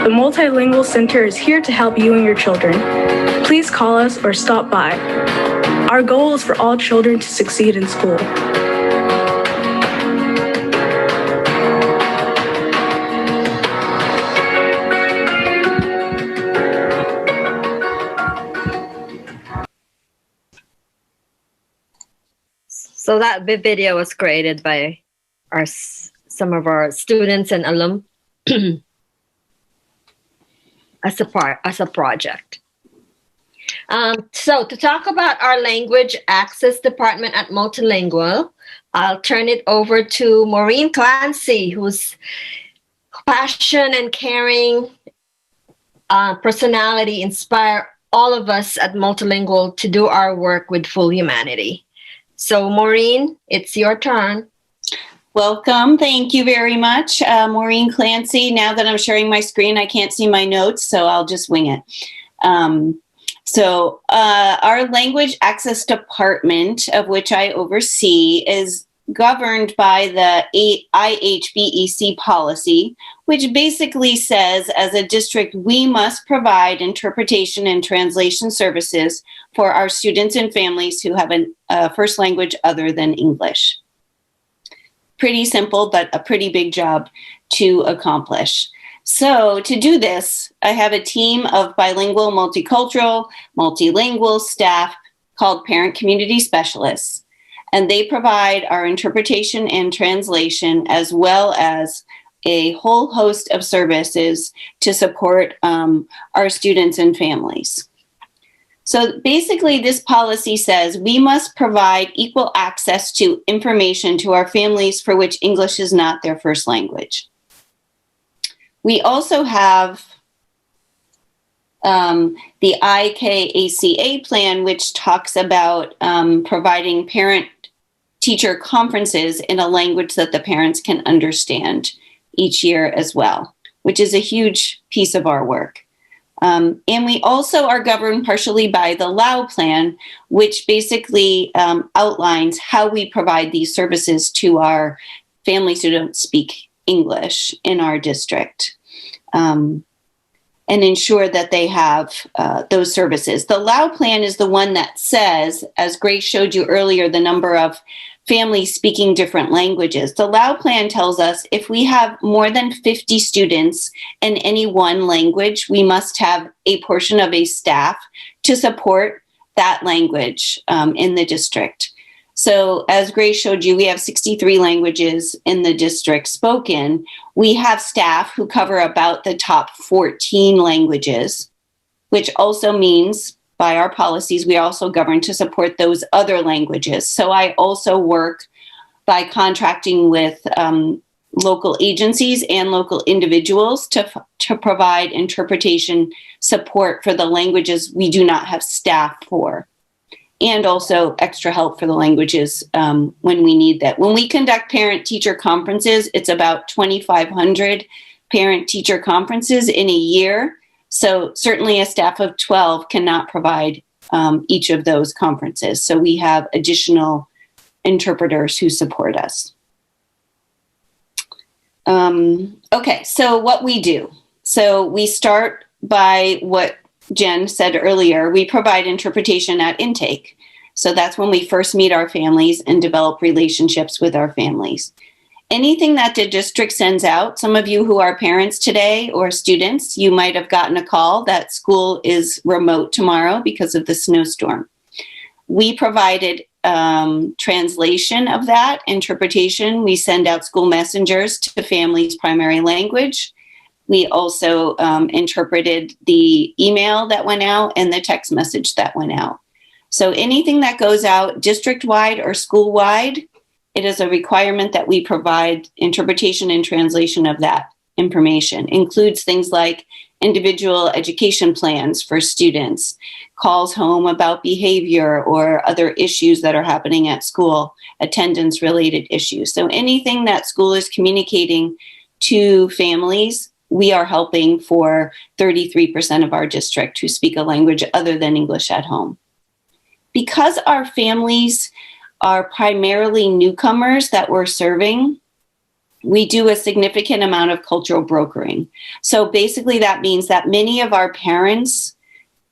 The Multilingual Center is here to help you and your children. Please call us or stop by. Our goal is for all children to succeed in school. So that video was created by some of our students and alum as a project. So to talk about our language access department at Multilingual, I'll turn it over to Maureen Clancy, whose passion and caring personality inspire all of us at Multilingual to do our work with full humanity. So Maureen, it's your turn. Welcome. Thank you very much. Maureen Clancy. Now that I'm sharing my screen, I can't see my notes, so I'll just wing it. Our language access department, of which I oversee, is governed by the IHBEC policy, which basically says, as a district, we must provide interpretation and translation services for our students and families who have a first language other than English. Pretty simple, but a pretty big job to accomplish. So to do this, I have a team of bilingual, multicultural, multilingual staff called Parent Community Specialists, and they provide our interpretation and translation as well as a whole host of services to support our students and families. So basically, this policy says we must provide equal access to information to our families for which English is not their first language. We also have the IKACA plan, which talks about providing parent-teacher conferences in a language that the parents can understand each year as well, which is a huge piece of our work. And we also are governed partially by the Lao Plan, which basically outlines how we provide these services to our families who don't speak English in our district, and ensure that they have those services. The Lao Plan is the one that says, as Grace showed you earlier, the number of families speaking different languages. The Lao Plan tells us if we have more than 50 students in any one language, we must have a portion of a staff to support that language in the district. So as Grace showed you, we have 63 languages in the district spoken. We have staff who cover about the top 14 languages, which also means by our policies, we also govern to support those other languages. So I also work by contracting with local agencies and local individuals to provide interpretation support for the languages we do not have staff for, and also extra help for the languages when we need that. When we conduct parent-teacher conferences, it's about 2,500 parent-teacher conferences in a year. So certainly a staff of 12 cannot provide each of those conferences. So we have additional interpreters who support us. Okay, so what we do. So we start by what Jen said earlier. We provide interpretation at intake. So that's when we first meet our families and develop relationships with our families. Anything that the district sends out, some of you who are parents today or students, you might have gotten a call that school is remote tomorrow because of the snowstorm. We provided translation of that, interpretation. We send out school messengers to families' primary language. We also interpreted the email that went out and the text message that went out. So anything that goes out district-wide or school-wide, it is a requirement that we provide interpretation and translation of that information. Includes things like individual education plans for students, calls home about behavior or other issues that are happening at school, attendance-related issues. So anything that school is communicating to families, we are helping for 33% of our district who speak a language other than English at home. Because our families are primarily newcomers that we're serving, we do a significant amount of cultural brokering. So basically that means that many of our parents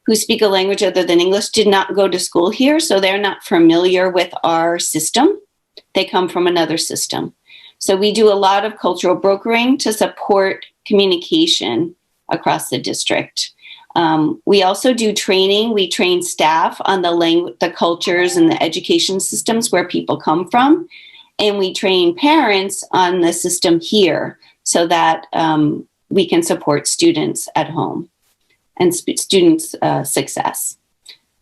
who speak a language other than English did not go to school here, so they're not familiar with our system. They come from another system. So we do a lot of cultural brokering to support communication across the district. We also do training. We train staff on the cultures and the education systems where people come from. And we train parents on the system here so that we can support students at home and students' success.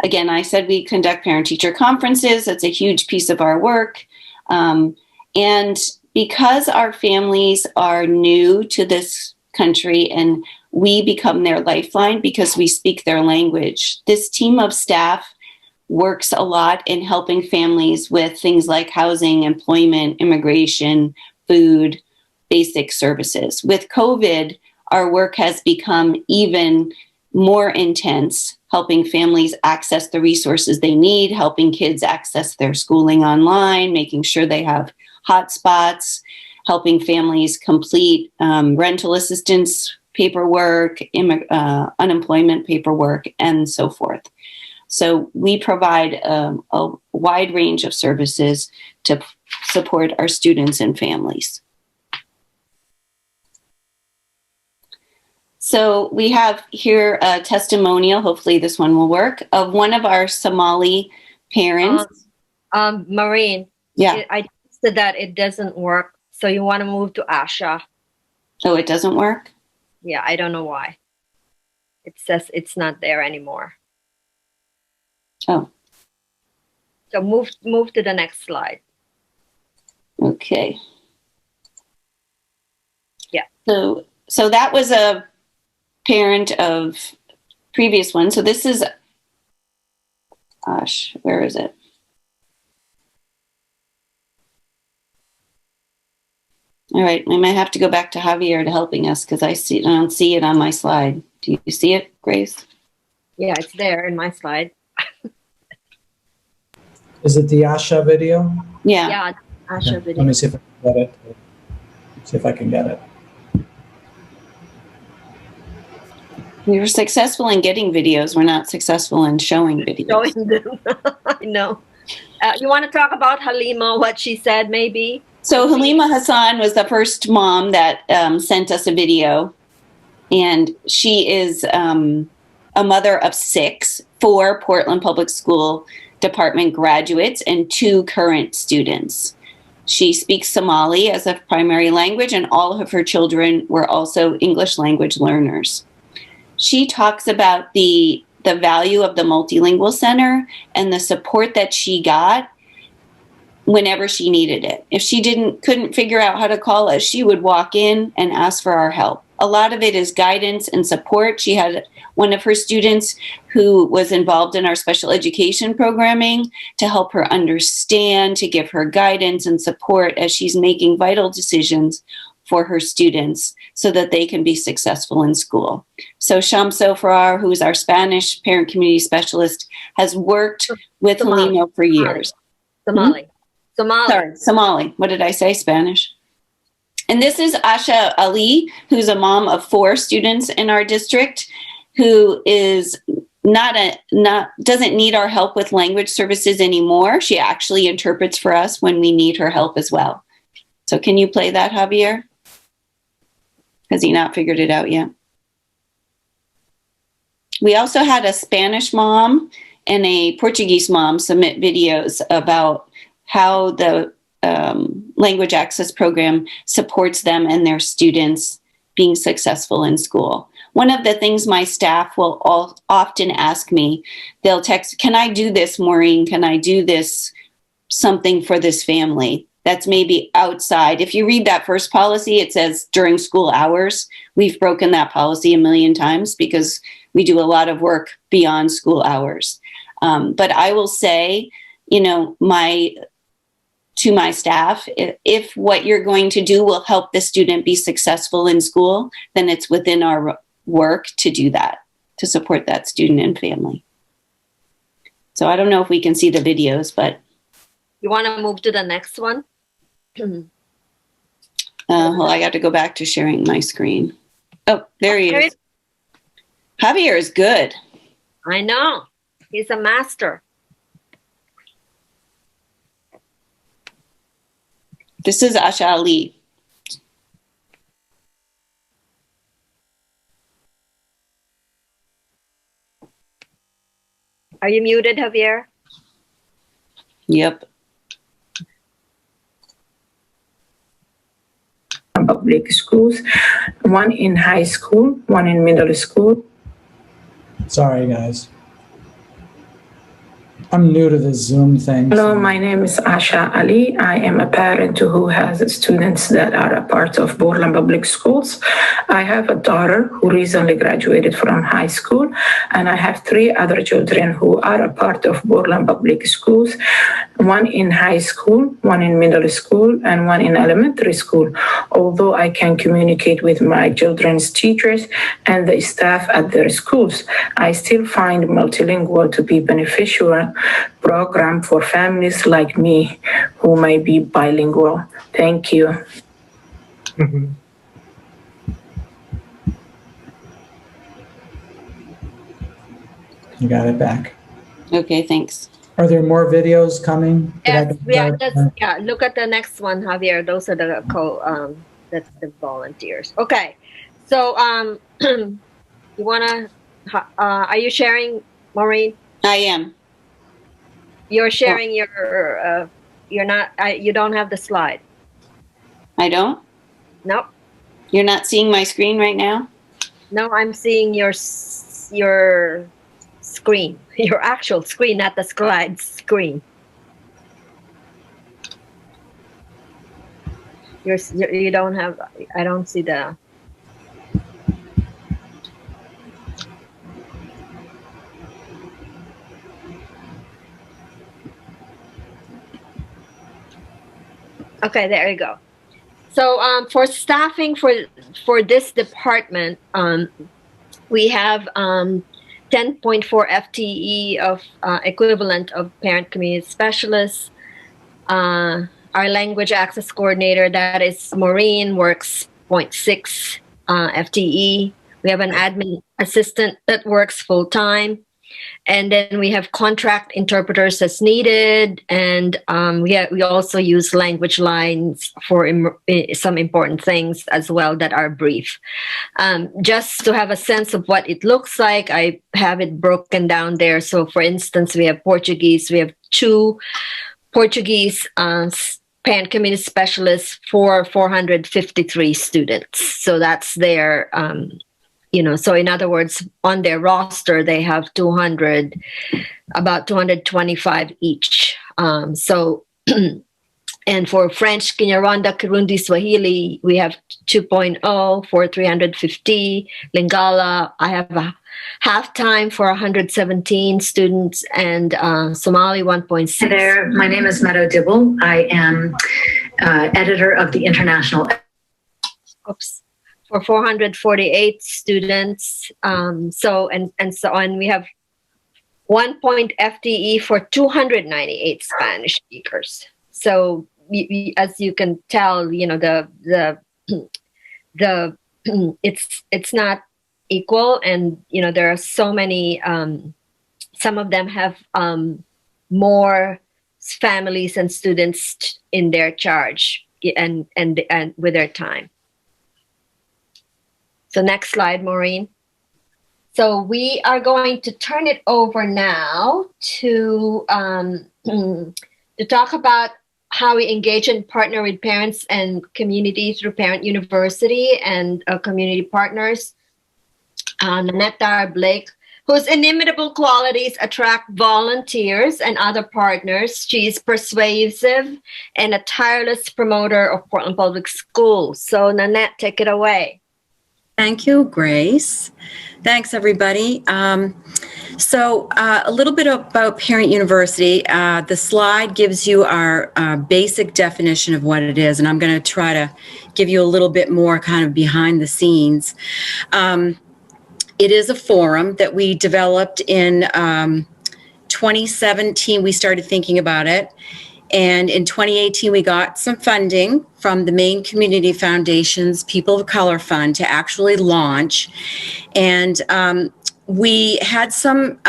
Again, I said we conduct parent-teacher conferences. That's a huge piece of our work. And because our families are new to this country and we become their lifeline because we speak their language, this team of staff works a lot in helping families with things like housing, employment, immigration, food, basic services. With COVID, our work has become even more intense, helping families access the resources they need, helping kids access their schooling online, making sure they have hotspots, helping families complete rental assistance paperwork, unemployment paperwork, and so forth. So we provide a wide range of services to support our students and families. So we have here a testimonial, hopefully this one will work, of one of our Somali parents. Maureen, yeah, I said that it doesn't work. So you want to move to Asha. Oh, it doesn't work? Yeah, I don't know why. It says it's not there anymore. Oh. So move to the next slide. Okay. Yeah. So that was a parent of previous one. So this is, gosh, where is it? All right, I might have to go back to Javier to helping us because I don't see it on my slide. Do you see it, Grace? Yeah, it's there in my slide. Is it the Asha video? Yeah. Yeah, Asha video. Let me see if I can get it. See if I can get it. We were successful in getting videos. We're not successful in showing videos. Showing them. I know. You want to talk about Halima, what she said, maybe? So Halima Hassan was the first mom that sent us a video. And she is a mother of 6, 4 Portland Public School Department graduates and 2 current students. She speaks Somali as a primary language, and all of her children were also English language learners. She talks about the value of the Multilingual Center and the support that she got whenever she needed it. If she couldn't figure out how to call us, she would walk in and ask for our help. A lot of it is guidance and support. She had one of her students who was involved in our special education programming to help her understand, to give her guidance and support as she's making vital decisions for her students so that they can be successful in school. So Shamso Farrar, who's our Spanish parent community specialist, has worked with Halima for years. Somali. Somali. What did I say? Spanish. And this is Asha Ali, who's a mom of 4 students in our district, who is doesn't need our help with language services anymore. She actually interprets for us when we need her help as well. So can you play that, Javier? Has he not figured it out yet? We also had a Spanish mom and a Portuguese mom submit videos about how the language access program supports them and their students being successful in school. One of the things my staff will often ask me, they'll text, can I do this, Maureen? Can I do this, something for this family? That's maybe outside. If you read that first policy, it says during school hours. We've broken that policy a million times because we do a lot of work beyond school hours. But I will say, to my staff, if what you're going to do will help the student be successful in school, then it's within our work to do that, to support that student and family. So I don't know if we can see the videos, but. You want to move to the next one? Well, I got to go back to sharing my screen. Oh, there he is. Javier is good. I know. He's a master. This is Asha Ali. Are you muted, Javier? Yep. Public schools, one in high school, one in middle school. Sorry, guys. I'm new to this Zoom thing. Hello, my name is Asha Ali. I am a parent who has students that are a part of Portland Public Schools. I have a daughter who recently graduated from high school, and I have 3 other children who are a part of Portland Public Schools, one in high school, one in middle school, and one in elementary school. Although I can communicate with my children's teachers and the staff at their schools, I still find multilingual to be beneficial program for families like me who may be bilingual. Thank you. Mm-hmm. You got it back. Okay, thanks. Are there more videos coming? Yes, look at the next one, Javier. Those are the that's the volunteers. Okay, so you wanna? Are you sharing, Maureen? I am. You're sharing your. You're not. You don't have the slide. I don't. Nope. You're not seeing my screen right now? No, I'm seeing your screen, your actual screen, not the slide screen. You don't have. I don't see the. Okay, there you go. So for staffing for this department, we have 10.4 FTE of equivalent of parent community specialists. Our our language access coordinator, that is Maureen, works 0.6 FTE. We have an admin assistant that works full time. And then we have contract interpreters as needed. And we also use language lines for some important things as well that are brief. Just to have a sense of what it looks like, I have it broken down there. So for instance, we have Portuguese. We have 2 Portuguese parent community specialists for 453 students. So that's their so in other words, on their roster, they have about 225 each. And for French, Kinyarwanda, Kirundi, Swahili, we have 2.0 for 350. Lingala, I have a half-time for 117 students, and Somali 1.6. Hi there, my name is Meadow Dibble. I am editor of the International. For 448 students. So on. We have 1 point FTE for 298 Spanish speakers. So as you can tell, it's not equal, and there are so many. Some of them have more families and students in their charge and with their time. So next slide, Maureen. So we are going to turn it over now to talk about how we engage and partner with parents and community through Parent University and community partners. Nanette Blake, whose inimitable qualities attract volunteers and other partners. She is persuasive and a tireless promoter of Portland Public Schools. So Nanette, take it away. Thank you, Grace. Thanks, everybody. So a little bit about Parent University. The slide gives you our basic definition of what it is, and I'm going to try to give you a little bit more kind of behind the scenes. It is a forum that we developed in 2017. We started thinking about it. And in 2018, we got some funding from the Maine Community Foundation's People of Color Fund to actually launch. And we had some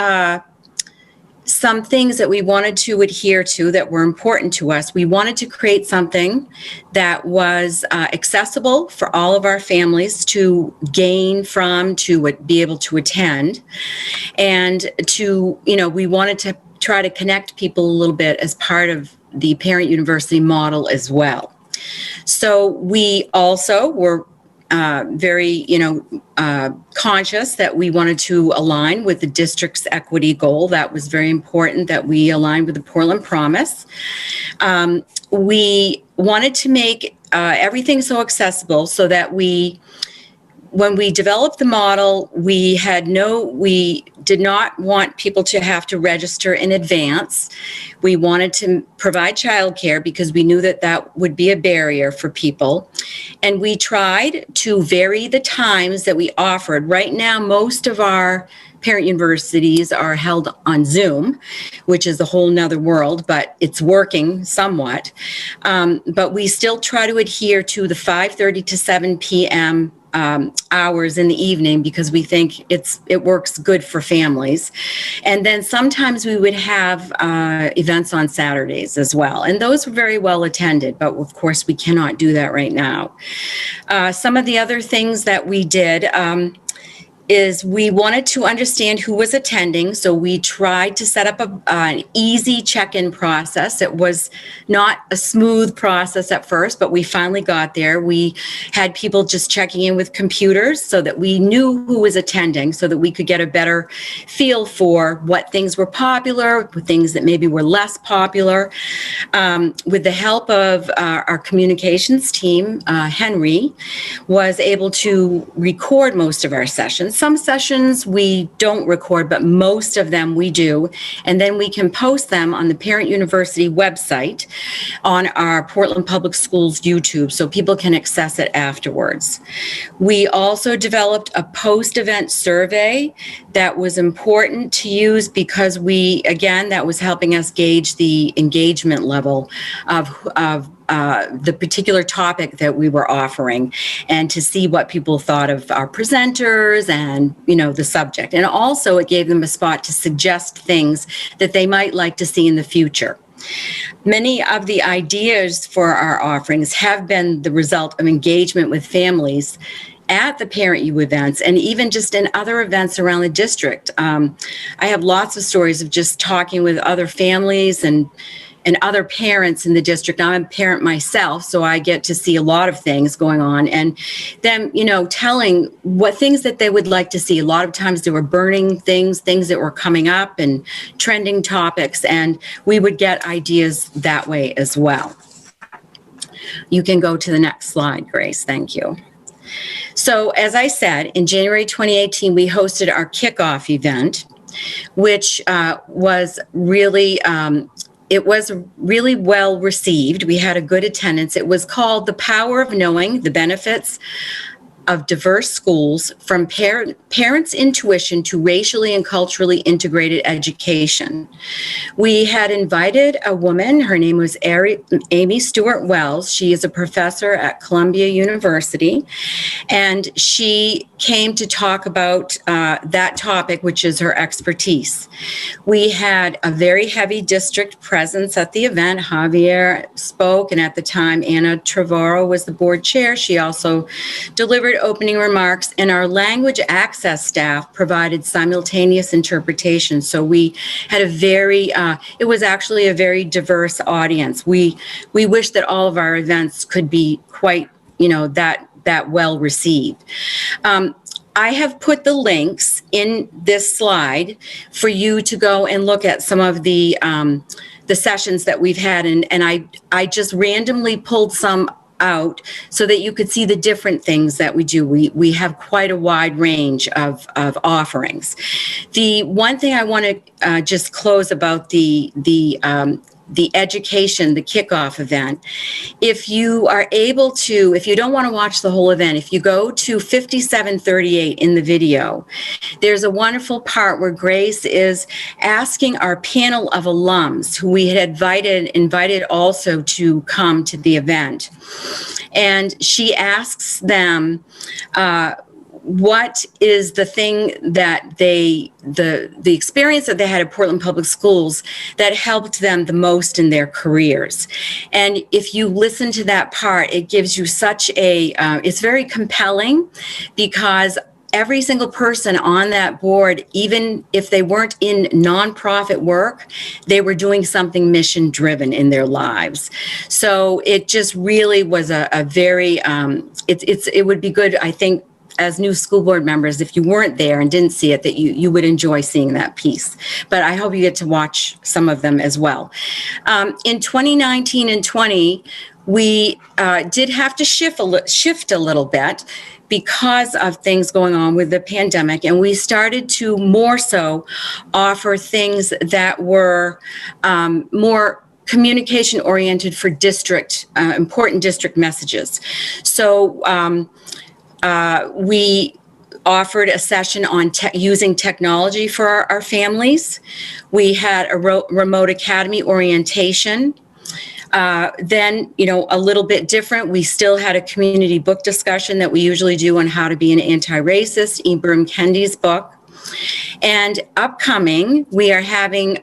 things that we wanted to adhere to that were important to us. We wanted to create something that was accessible for all of our families to gain from, to be able to attend. And we wanted to try to connect people a little bit as part of the Parent University model as well. So we also were very, conscious that we wanted to align with the district's equity goal. That was very important, that we aligned with the Portland Promise. We wanted to make everything so accessible so that when we developed the model, we did not want people to have to register in advance. We wanted to provide childcare because we knew that would be a barrier for people. And we tried to vary the times that we offered. Right now, most of our parent universities are held on Zoom, which is a whole nother world, but it's working somewhat. But we still try to adhere to the 5:30 to 7 p.m. Hours in the evening because we think it works good for families. And then sometimes we would have events on Saturdays as well. And those were very well attended, but of course we cannot do that right now. Some of the other things that we did is we wanted to understand who was attending, so we tried to set up an easy check-in process. It was not a smooth process at first, but we finally got there. We had people just checking in with computers so that we knew who was attending, so that we could get a better feel for what things were popular, things that maybe were less popular. With the help of our communications team, Henry was able to record most of our sessions. Some sessions we don't record, but most of them we do. And then we can post them on the Parent University website on our Portland Public Schools YouTube so people can access it afterwards. We also developed a post-event survey that was important to use because that was helping us gauge the engagement level of the particular topic that we were offering, and to see what people thought of our presenters and, the subject. And also it gave them a spot to suggest things that they might like to see in the future. Many of the ideas for our offerings have been the result of engagement with families at the Parent U events and even just in other events around the district. I have lots of stories of just talking with other families and other parents in the district. I'm a parent myself, so I get to see a lot of things going on, and them, telling what things that they would like to see. A lot of times they were burning things that were coming up and trending topics, and we would get ideas that way as well. You can go to the next slide, Grace. Thank you. So as I said, in January 2018, we hosted our kickoff event, which was really well received. We had a good attendance. It was called The Power of Knowing the Benefits of Diverse Schools, from Parents' Intuition to Racially and Culturally Integrated Education. We had invited a woman. Her name was Amy Stewart Wells. She is a professor at Columbia University, and she came to talk about that topic, which is her expertise. We had a very heavy district presence at the event. Javier spoke, and at the time, Anna Trevorrow was the board chair. She also delivered opening remarks, and our language access staff provided simultaneous interpretation. So we had it was actually a very diverse audience. We wish that all of our events could be quite, that well received. I have put the links in this slide for you to go and look at some of the sessions that we've had, and I just randomly pulled some out so that you could see the different things that we do. We have quite a wide range of offerings. The one thing I want to just close about the education, the kickoff event, if you don't want to watch the whole event, if you go to 5738 in the video, there's a wonderful part where Grace is asking our panel of alums, who we had invited also to come to the event. And she asks them, what is the thing that the experience that they had at Portland Public Schools that helped them the most in their careers? And if you listen to that part, it gives you such it's very compelling, because every single person on that board, even if they weren't in nonprofit work, they were doing something mission driven in their lives. So it just really was a very, it would be good, I think, as new school board members, if you weren't there and didn't see it, that you would enjoy seeing that piece. But I hope you get to watch some of them as well. In 2019 and 20, we did have to shift a little bit because of things going on with the pandemic, and we started to more so offer things that were more communication oriented for important district messages. So we offered a session on using technology for our families. We had a remote academy orientation. Then, a little bit different, we still had a community book discussion that we usually do on how to be an anti-racist, Ibram Kendi's book. And upcoming, we are having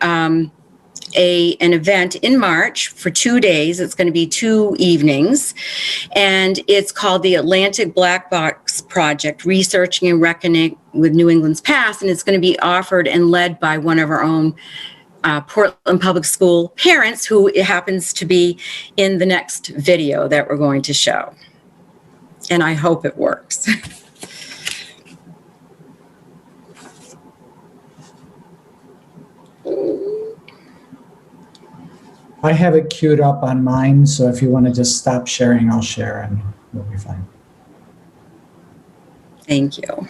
an event in March for 2 days. It's going to be 2 evenings, and it's called the Atlantic Black Box Project, Researching and Reckoning with New England's Past, and it's going to be offered and led by one of our own Portland Public School parents, who happens to be in the next video that we're going to show. And I hope it works. I have it queued up on mine, so if you want to just stop sharing, I'll share and we'll be fine. Thank you.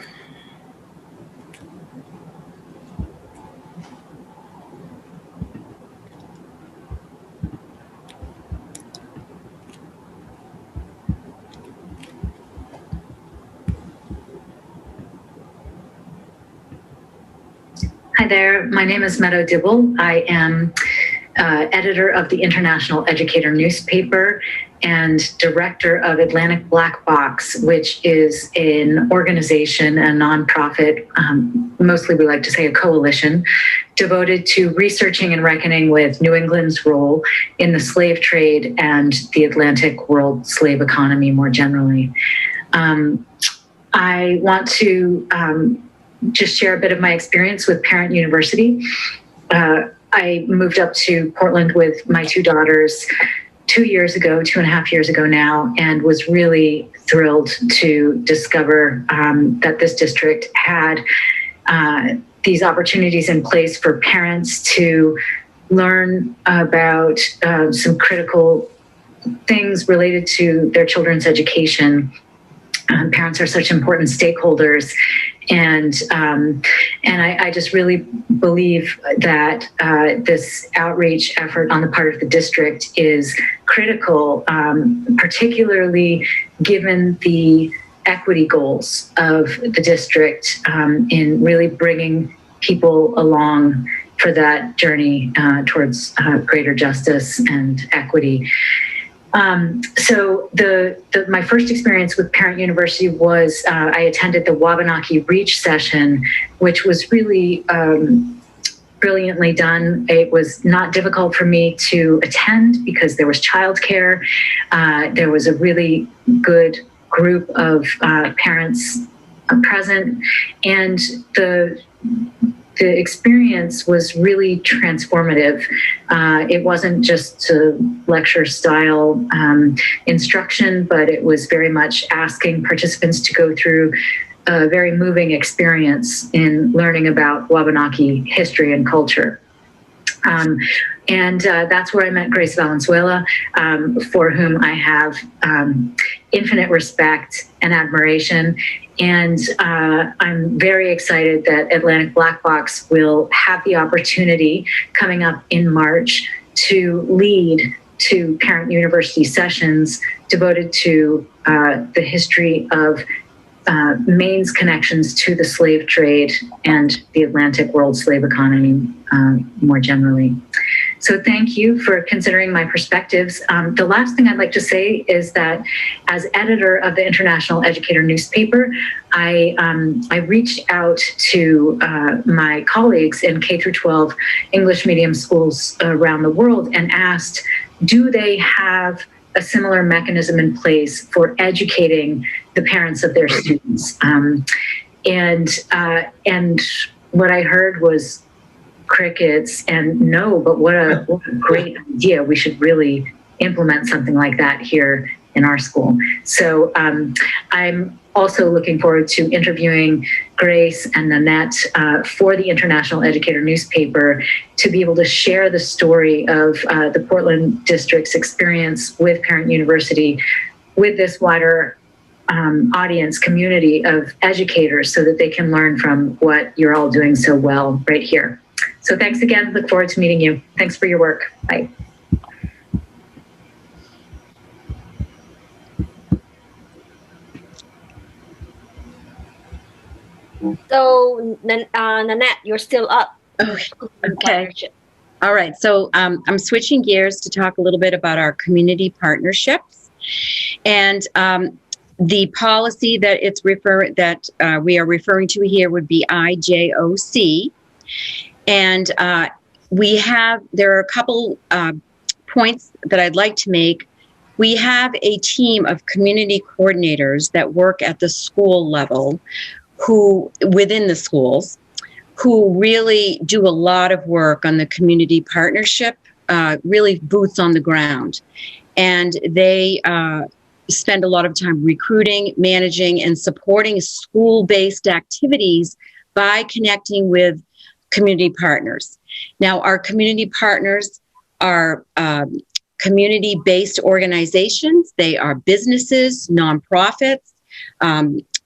Hi there. My name is Meadow Dibble. I am editor of the International Educator newspaper and director of Atlantic Black Box, which is an organization, a nonprofit, mostly we like to say a coalition, devoted to researching and reckoning with New England's role in the slave trade and the Atlantic world slave economy more generally. I want to just share a bit of my experience with Parent University. I moved up to Portland with my two daughters 2.5 years ago now, and was really thrilled to discover that this district had these opportunities in place for parents to learn about some critical things related to their children's education. Parents are such important stakeholders, and I just really believe that this outreach effort on the part of the district is critical, particularly given the equity goals of the district in really bringing people along for that journey towards greater justice and equity. So my first experience with Parent University was I attended the Wabanaki Reach session, which was really brilliantly done. It was not difficult for me to attend because there was childcare. There was a really good group of parents present, and the experience was really transformative. It wasn't just a lecture style instruction, but it was very much asking participants to go through a very moving experience in learning about Wabanaki history and culture. And that's where I met Grace Valenzuela, for whom I have infinite respect and admiration. And I'm very excited that Atlantic Black Box will have the opportunity coming up in March to lead to Parent University sessions devoted to the history of Maine's connections to the slave trade and the Atlantic world slave economy more generally. So thank you for considering my perspectives. The last thing I'd like to say is that as editor of the International Educator newspaper, I reached out to my colleagues in K through 12 English medium schools around the world and asked, do they have a similar mechanism in place for educating the parents of their students? And what I heard was crickets and no, but what a great idea. We should really implement something like that here in our school. So I'm also looking forward to interviewing Grace and Nanette for the International Educator newspaper to be able to share the story of the Portland District's experience with Parent University with this wider audience community of educators so that they can learn from what you're all doing so well right here. So thanks again. Look forward to meeting you. Thanks for your work. Bye. So, Nanette, you're still up. Okay. All right. So I'm switching gears to talk a little bit about our community partnerships. And the policy that we are referring to here would be IJOC. And there are a couple points that I'd like to make. We have a team of community coordinators that work at the school level within the schools, who really do a lot of work on the community partnership, really boots on the ground. And they spend a lot of time recruiting, managing, and supporting school-based activities by connecting with community partners. Now, our community partners are community-based organizations. They are businesses, nonprofits,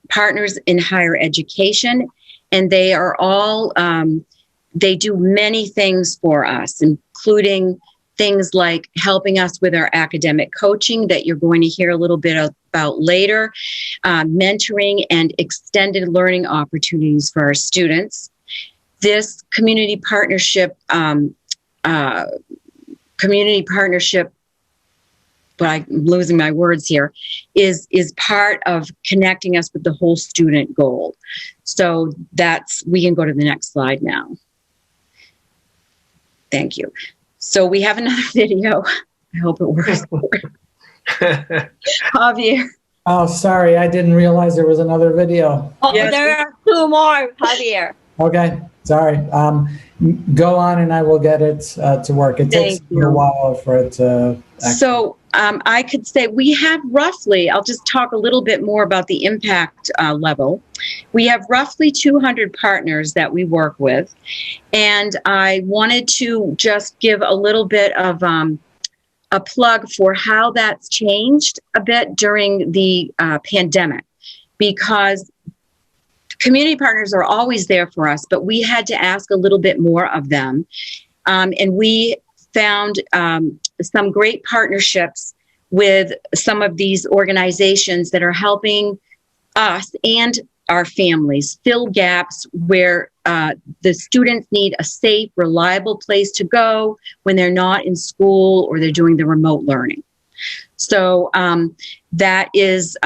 partners in higher education, and they are all, they do many things for us, including things like helping us with our academic coaching that you're going to hear a little bit about later, mentoring and extended learning opportunities for our students, this community partnership, but I'm losing my words here, is part of connecting us with the whole student goal. So we can go to the next slide now. Thank you. So we have another video. I hope it works. Javier. Oh, sorry. I didn't realize there was another video. Oh, yes. There are two more, Javier. Okay. Sorry. Go on and I will get it to work. It takes a while for it to actually. So I could say we have roughly, I'll just talk a little bit more about the impact level. We have roughly 200 partners that we work with. And I wanted to just give a little bit of a plug for how that's changed a bit during the pandemic, because community partners are always there for us, but we had to ask a little bit more of them. And we found some great partnerships with some of these organizations that are helping us and our families fill gaps where the students need a safe, reliable place to go when they're not in school or they're doing the remote learning. So that is,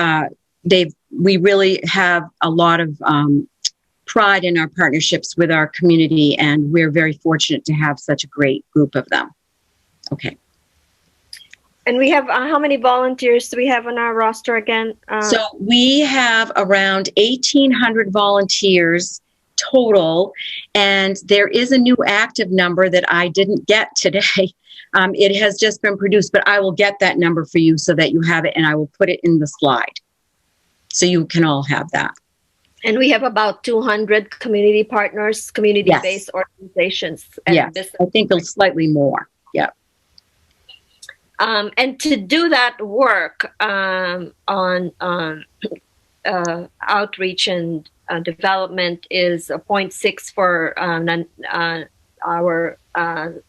we really have a lot of pride in our partnerships with our community, and we're very fortunate to have such a great group of them. Okay. And we have, how many volunteers do we have on our roster again? So we have around 1,800 volunteers total, and there is a new active number that I didn't get today. It has just been produced, but I will get that number for you so that you have it, and I will put it in the slide so you can all have that. And we have about 200 community partners, community-based organizations. And yes, I think slightly more. Yeah. And to do that work on outreach and development is a 0.6 for our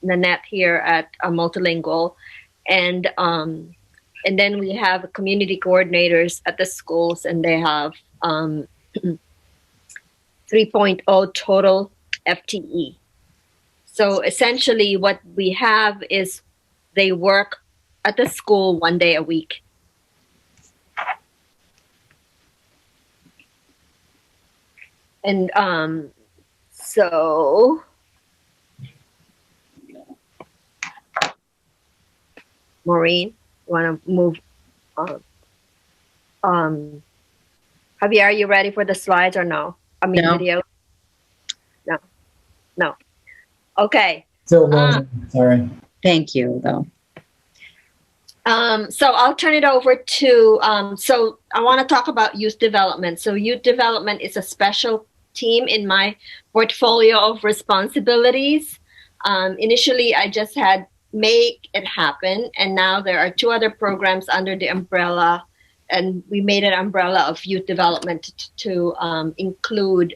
Nanette here at Multilingual. And then we have community coordinators at the schools, and they have 3.0 total FTE. So essentially what we have is they work at the school 1 day a week. And so Maureen, you want to move Javier, are you ready for the slides or no? I mean, no. Video? No. Okay. Still loading. Sorry. Thank you, though. So I'll turn it over to, so I want to talk about youth development. So youth development is a special team in my portfolio of responsibilities. Initially, I just had Make It Happen, and now there are 2 other programs under the umbrella, and we made an umbrella of youth development to include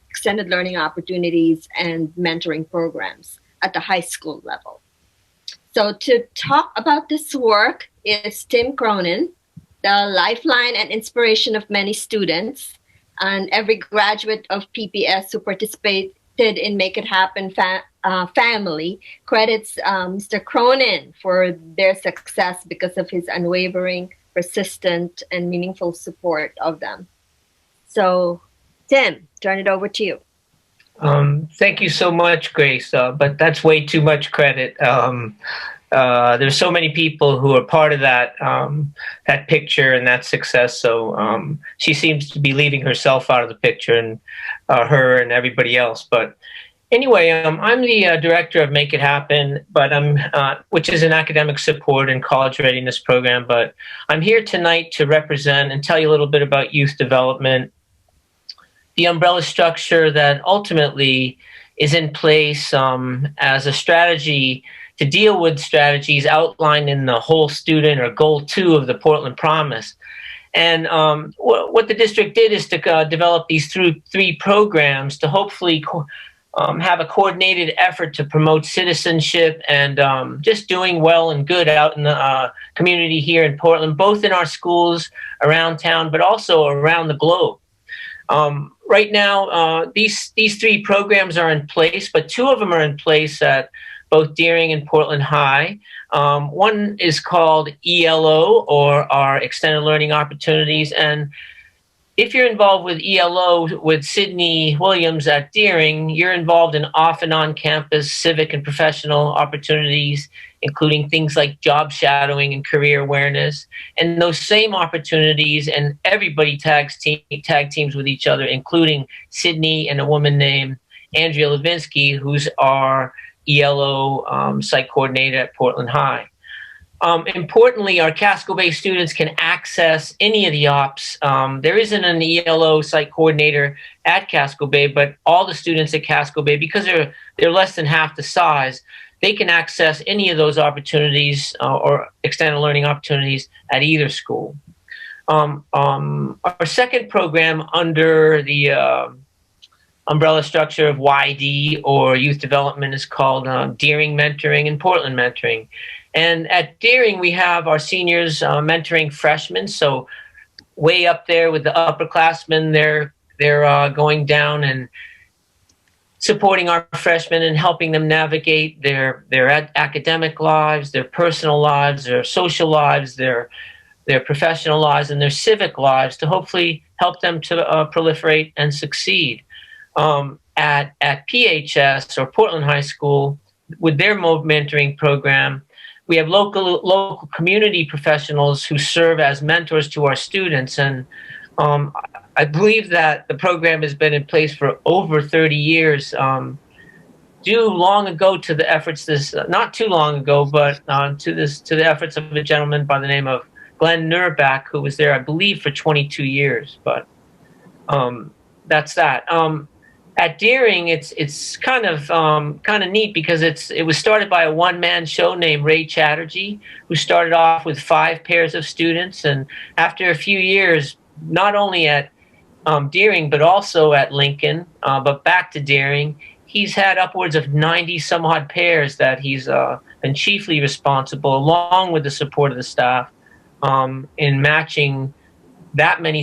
extended learning opportunities and mentoring programs at the high school level. So to talk about this work is Tim Cronin, the lifeline and inspiration of many students, and every graduate of Kpis who participated in Make It Happen family credits Mr. Cronin for their success because of his unwavering, persistent, and meaningful support of them. So Tim, turn it over to you. Thank you so much, Grace, but that's way too much credit. There's so many people who are part of that that picture and that success. So she seems to be leaving herself out of the picture, and her and everybody else. But anyway, I'm the director of Make It Happen, but which is an academic support and college readiness program. But I'm here tonight to represent and tell you a little bit about youth development, the umbrella structure that ultimately is in place as a strategy to deal with strategies outlined in the whole student or goal 2 of the Portland Promise. And what the district did is to develop these 3 programs to hopefully have a coordinated effort to promote citizenship and just doing well and good out in the community here in Portland, both in our schools around town, but also around the globe. right now, these three programs are in place, but two of them are in place at both Deering and Portland High. One is called ELO, or our Extended Learning Opportunities. And if you're involved with ELO with Sydney Williams at Deering, you're involved in off and on campus civic and professional opportunities, including things like job shadowing and career awareness. And those same opportunities, and everybody tag teams with each other, including Sydney and a woman named Andrea Levinsky, who's our ELO site coordinator at Portland High. Importantly, our Casco Bay students can access any of the ops. There isn't an ELO site coordinator at Casco Bay, but all the students at Casco Bay, because they're less than half the size, they can access any of those opportunities or extended learning opportunities at either school. Our second program under the umbrella structure of YD, or youth development, is called Deering Mentoring and Portland Mentoring. And at Deering, we have our seniors mentoring freshmen. So way up there with the upperclassmen, they're going down and supporting our freshmen and helping them navigate their academic lives, their personal lives, their social lives, their professional lives, and their civic lives, to hopefully help them to proliferate and succeed. At PHS, or Portland High School, with their mentoring program, we have local community professionals who serve as mentors to our students. And I believe that the program has been in place for over 30 years, due long ago to the efforts, not too long ago, but to the efforts of a gentleman by the name of Glenn Nurbach, who was there, I believe, for 22 years. But that's that. At Deering, it's kind of neat, because it was started by a one-man show named Ray Chatterjee, who started off with 5 pairs of students, and after a few years, not only at Deering but also at Lincoln, but back to Deering, he's had upwards of 90 some odd pairs that he's been chiefly responsible, along with the support of the staff, in matching that many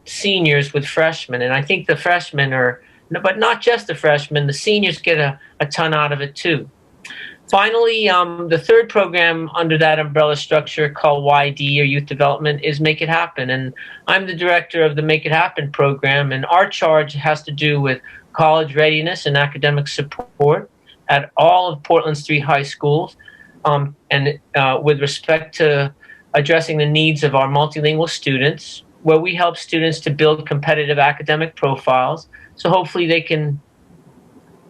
seniors with freshmen. And I think the freshmen are, but not just the freshmen, the seniors get a ton out of it too. Finally, the third program under that umbrella structure, called YD, or Youth Development, is Make It Happen. And I'm the director of the Make It Happen program, and our charge has to do with college readiness and academic support at all of Portland's 3 high schools, and with respect to addressing the needs of our multilingual students, where we help students to build competitive academic profiles, so hopefully they can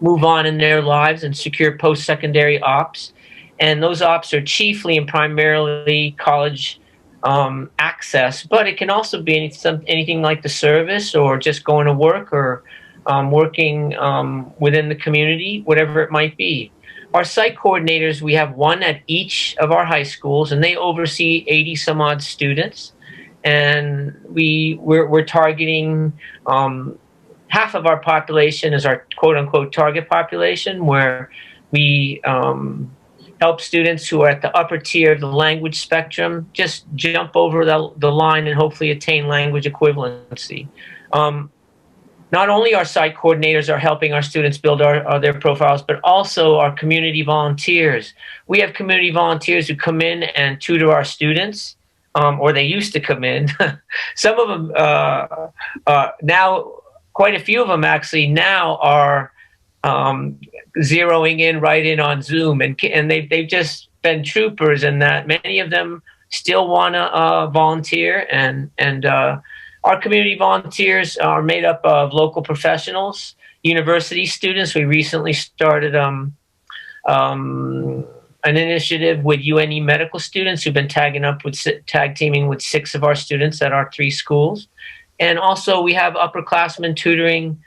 move on in their lives and secure post-secondary ops. And those ops are chiefly and primarily college access, but it can also be anything like the service, or just going to work, or working within the community, whatever it might be. Our site coordinators, we have one at each of our high schools, and they oversee 80 some odd students. And we're targeting half of our population is our quote-unquote target population, where we help students who are at the upper tier of the language spectrum just jump over the line and hopefully attain language equivalency. Not only our site coordinators are helping our students build their profiles, but also our community volunteers. We have community volunteers who come in and tutor our students, or they used to come in. Some of them now, quite a few of them actually now are zeroing in right in on Zoom, and they've just been troopers, and that many of them still want to volunteer, and our community volunteers are made up of local professionals, university students. We recently started an initiative with UNE medical students who've been tag teaming with 6 of our students at our 3 schools. And also we have upperclassmen tutoring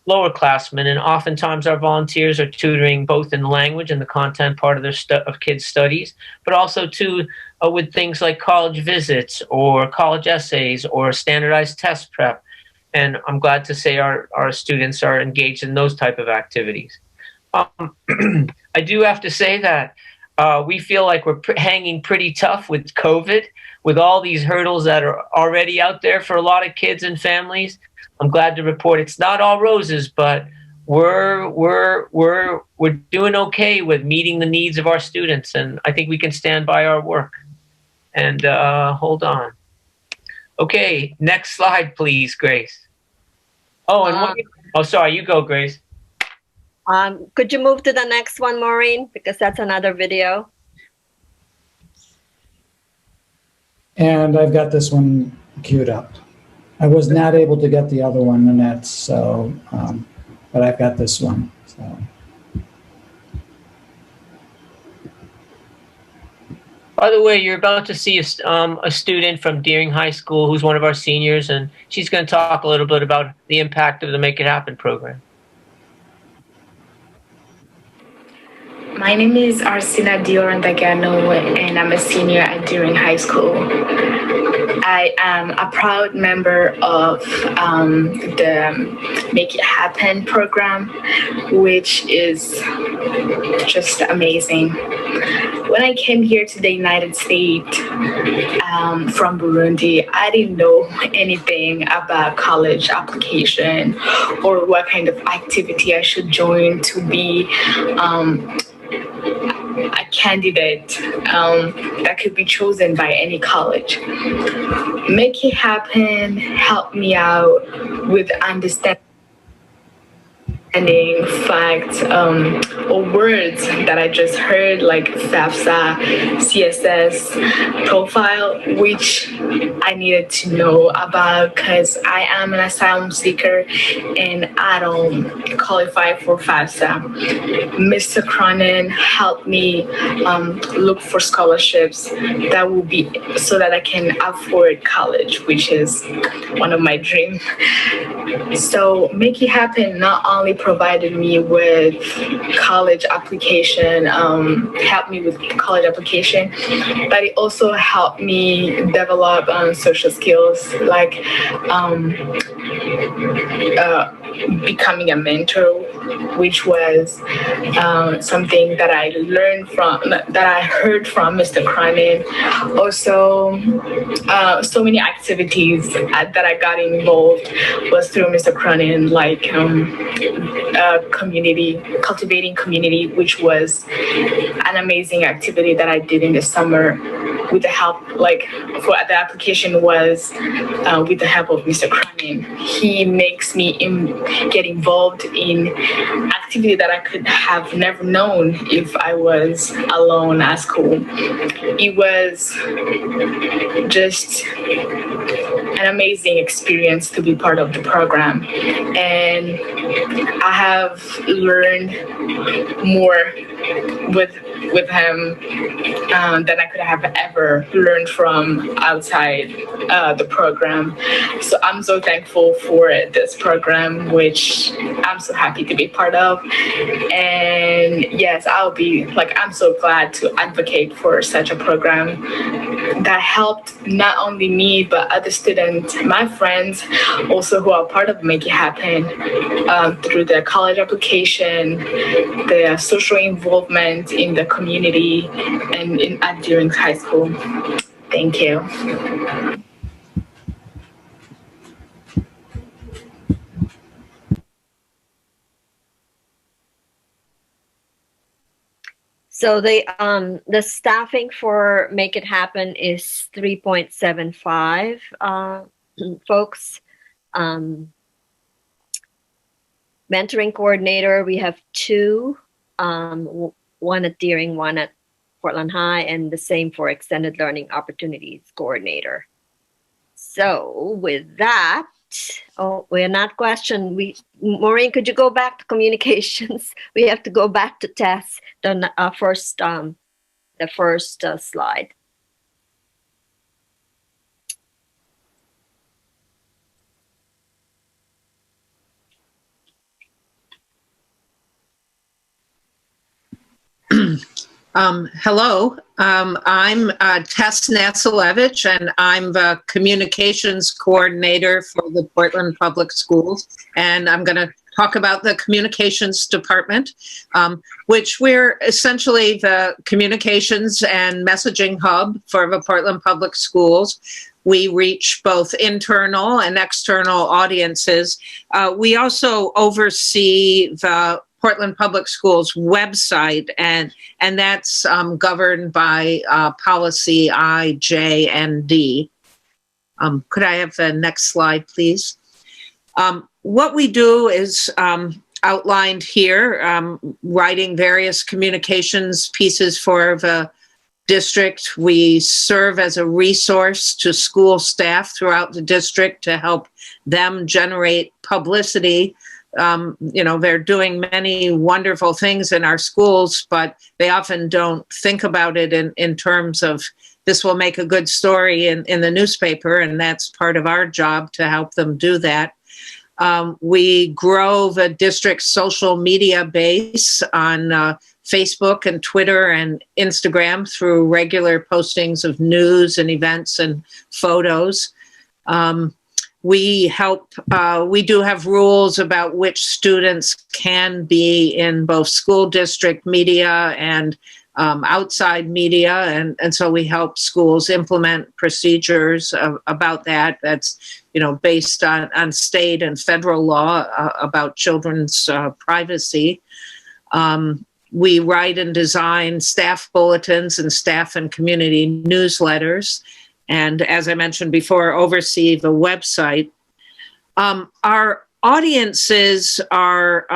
lowerclassmen, and oftentimes our volunteers are tutoring both in language and the content part of their kids' studies, but also too with things like college visits or college essays or standardized test prep. And I'm glad to say our students are engaged in those type of activities. I do have to say that we feel like we're hanging pretty tough with COVID, with all these hurdles that are already out there for a lot of kids and families. I'm glad to report it's not all roses, but we're doing okay with meeting the needs of our students, and I think we can stand by our work. And hold on. Okay, next slide, please, Grace. Oh, and sorry, you go, Grace. Could you move to the next one, Maureen? Because that's another video. And I've got this one queued up. I was not able to get the other one, Nanette, so, but I've got this one. So. By the way, you're about to see a student from Deering High School who's one of our seniors, and she's going to talk a little bit about the impact of the Make It Happen program. My name is Arsina Diorandagano, and I'm a senior at Deering High School. I am a proud member of the Make It Happen program, which is just amazing. When I came here to the United States from Burundi, I didn't know anything about college application or what kind of activity I should join to be a candidate that could be chosen by any college. Make It Happen helped me out with understanding facts or words that I just heard, like FAFSA, CSS, profile, which I needed to know about because I am an asylum seeker and I don't qualify for FAFSA. Mr. Cronin helped me look for scholarships that will be so that I can afford college, which is one of my dreams. So Make It Happen not only provided me with college application, helped me with college application, but it also helped me develop social skills like becoming a mentor, which was something that I learned from, that I heard from Mr. Cronin. Also, so many activities that I got involved was through Mr. Cronin, like cultivating community, which was an amazing activity that I did in the summer with the help, like for the application was with the help of Mr. Cronin. He makes me get involved in activity that I could have never known if I was alone at school. It was just an amazing experience to be part of the program, and I have learned more with him than I could have ever learned from outside the program. So I'm so thankful for this program, which I'm so happy to be part of. And yes, I'm so glad to advocate for such a program that helped not only me, but other students, my friends, also who are part of Make It Happen through their college application, their social involvement in the community and at Deering High School. Thank you. So the staffing for Make It Happen is 3.75 folks. Mentoring coordinator, we have 2, one at Deering, one at Portland High, and the same for extended learning opportunities coordinator. So with that, we're not questioned. Maureen, could you go back to communications? We have to go back to Tess, the first slide. Hello, I'm Tess Nasilevich, and I'm the communications coordinator for the Portland Public Schools. And I'm going to talk about the communications department, which we're essentially the communications and messaging hub for the Portland Public Schools. we reach both internal and external audiences. We also oversee the Portland Public Schools website, and that's governed by policy I, J, and D. Could I have the next slide, please? What we do is outlined here, writing various communications pieces for the district. We serve as a resource to school staff throughout the district to help them generate publicity. They're doing many wonderful things in our schools, but they often don't think about it in terms of this will make a good story in the newspaper, and that's part of our job to help them do that. We grow the district's social media base on Facebook and Twitter and Instagram through regular postings of news and events and photos. We do have rules about which students can be in both school district media and outside media. And so we help schools implement procedures about that. That's, based on state and federal law about children's privacy. We write and design staff bulletins and staff and community newsletters. And as I mentioned before, oversee the website. Our audiences are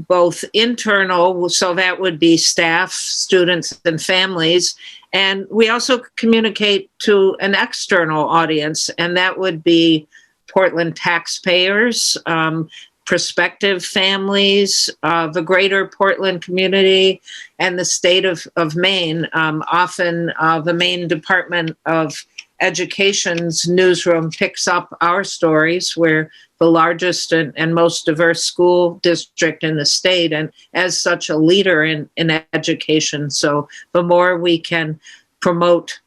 both internal, so that would be staff, students, and families. And we also communicate to an external audience, and that would be Portland taxpayers, prospective families, the greater Portland community, and the state of Maine. Often the Maine Department of Education's newsroom picks up our stories. We're the largest and most diverse school district in the state, and as such a leader in education. So the more we can promote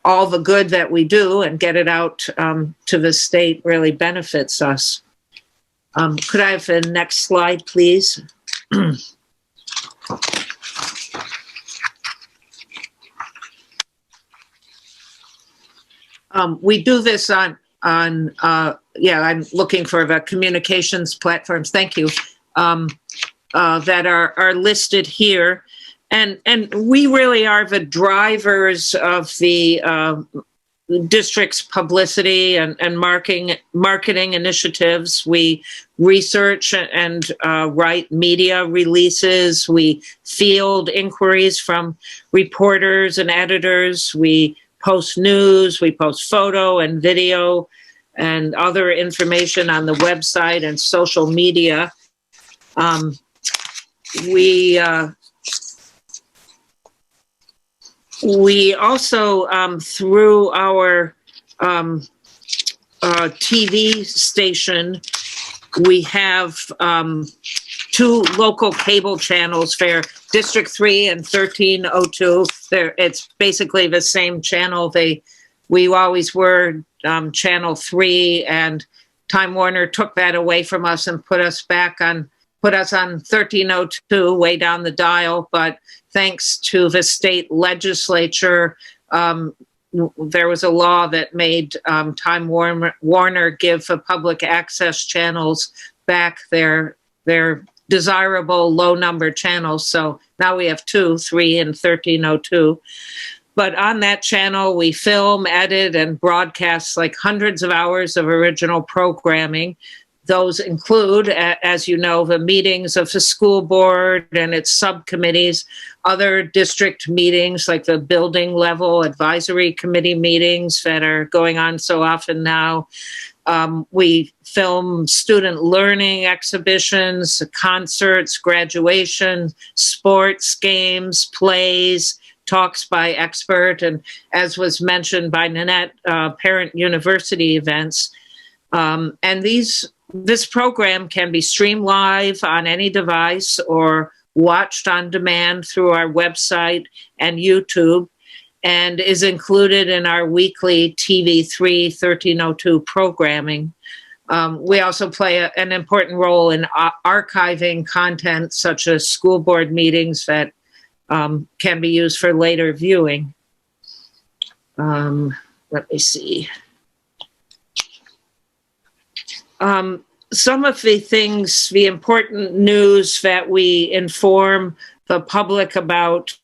all the good that we do and get it out to the state really benefits us. Could I have the next slide, please? We do this on I'm looking for the communications platforms, thank you, that are listed here. And we really are the drivers of the district's publicity and marketing initiatives. We research and write media releases. We field inquiries from reporters and editors. We post news, we post photo and video and other information on the website and social media. We also, through our TV station, we have 2 local cable channels for District 3 and 1302. It's basically the same channel. We always were Channel 3, and Time Warner took that away from us and put us on 1302 way down the dial. But thanks to the state legislature, there was a law that made Time Warner give the public access channels back their desirable low number channels. So now we have 2, 3, and 1302. But on that channel, we film, edit, and broadcast like hundreds of hours of original programming. Those include, as you know, the meetings of the school board and its subcommittees, other district meetings like the building level advisory committee meetings that are going on so often now. We film student learning exhibitions, concerts, graduation, sports, games, plays, talks by expert, and as was mentioned by Nanette, parent university events. And this program can be streamed live on any device or watched on demand through our website and YouTube, and is included in our weekly TV3 1302 programming. We also play an important role in archiving content such as school board meetings that can be used for later viewing. let me see. Some of the things, the important news that we inform the public about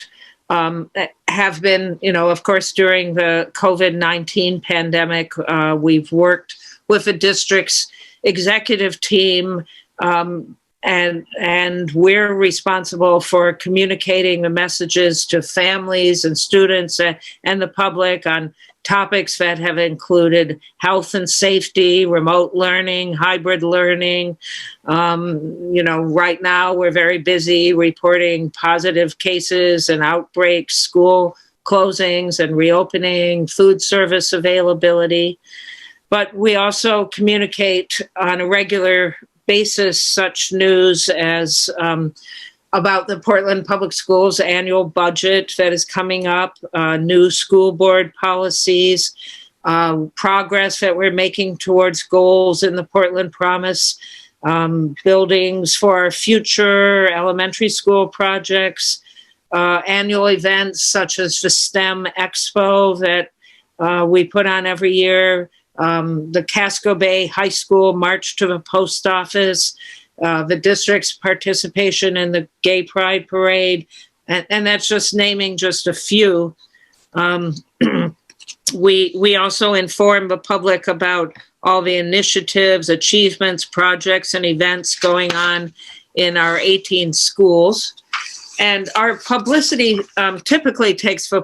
have been, of course, during the COVID-19 pandemic, we've worked with the district's executive team, and we're responsible for communicating the messages to families and students and the public on topics that have included health and safety, remote learning, hybrid learning. Right now we're very busy reporting positive cases and outbreaks, school closings and reopening, food service availability. But we also communicate on a regular basis such news as about the Portland Public Schools annual budget that is coming up, new school board policies, progress that we're making towards goals in the Portland Promise, buildings for our future elementary school projects, annual events such as the STEM Expo that we put on every year, the Casco Bay High School March to the Post Office, the district's participation in the Gay Pride Parade, and that's just naming just a few. We also inform the public about all the initiatives, achievements, projects, and events going on in our 18 schools. And our publicity typically takes the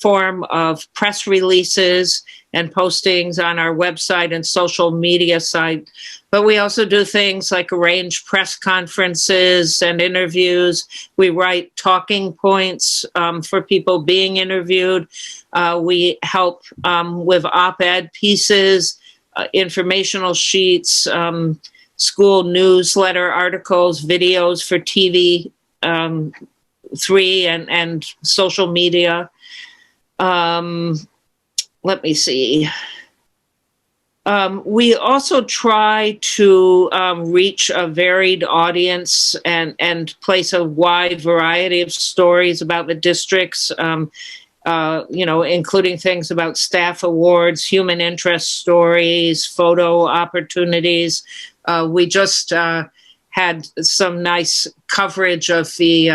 form of press releases and postings on our website and social media site. But we also do things like arrange press conferences and interviews. We write talking points for people being interviewed. We help with op-ed pieces, informational sheets, school newsletter articles, videos for TV 3 and social media. Let me see. We also try to reach a varied audience and place a wide variety of stories about the districts, including things about staff awards, human interest stories, photo opportunities. We just had some nice coverage of the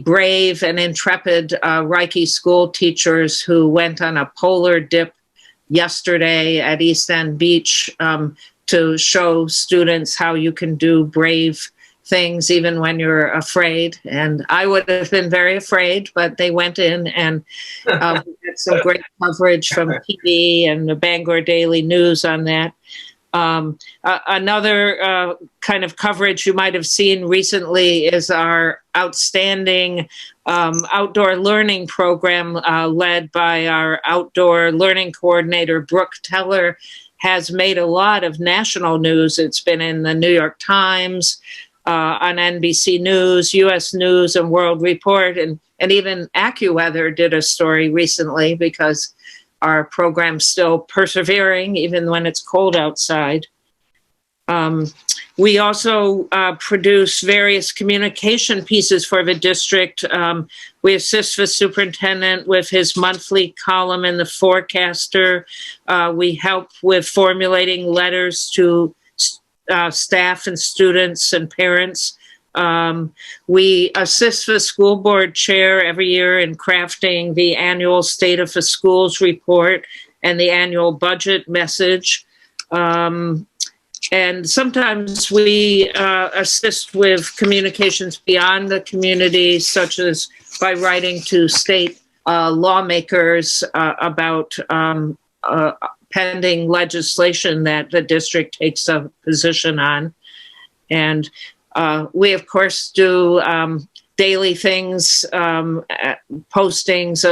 brave and intrepid Reiki school teachers who went on a polar dip yesterday at East End Beach to show students how you can do brave things even when you're afraid. And I would have been very afraid, but they went in and we had some great coverage from TV and the Bangor Daily News on that. Another kind of coverage you might have seen recently is our outstanding outdoor learning program led by our outdoor learning coordinator, Brooke Teller, has made a lot of national news. It's been in the New York Times, on NBC News, U.S. News and World Report, and even AccuWeather did a story recently because our program's still persevering even when it's cold outside. We also produce various communication pieces for the district. We assist the superintendent with his monthly column in the Forecaster. We help with formulating letters to staff and students and parents. We assist the school board chair every year in crafting the annual State of the Schools report and the annual budget message. And sometimes we assist with communications beyond the community, such as by writing to state lawmakers about pending legislation that the district takes a position on. And we, of course, do daily things, postings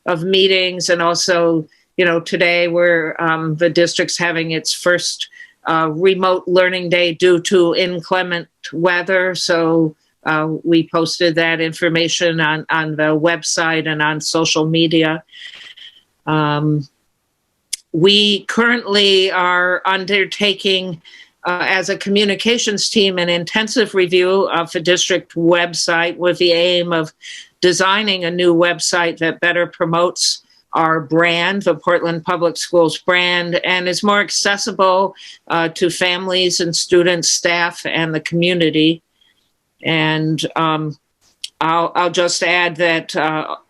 of meetings, and also, today the district's having its first remote learning day due to inclement weather. So we posted that information on the website and on social media. We currently are undertaking as a communications team, an intensive review of the district website with the aim of designing a new website that better promotes our brand, the Portland Public Schools brand, and is more accessible to families and students, staff, and the community. And I'll just add that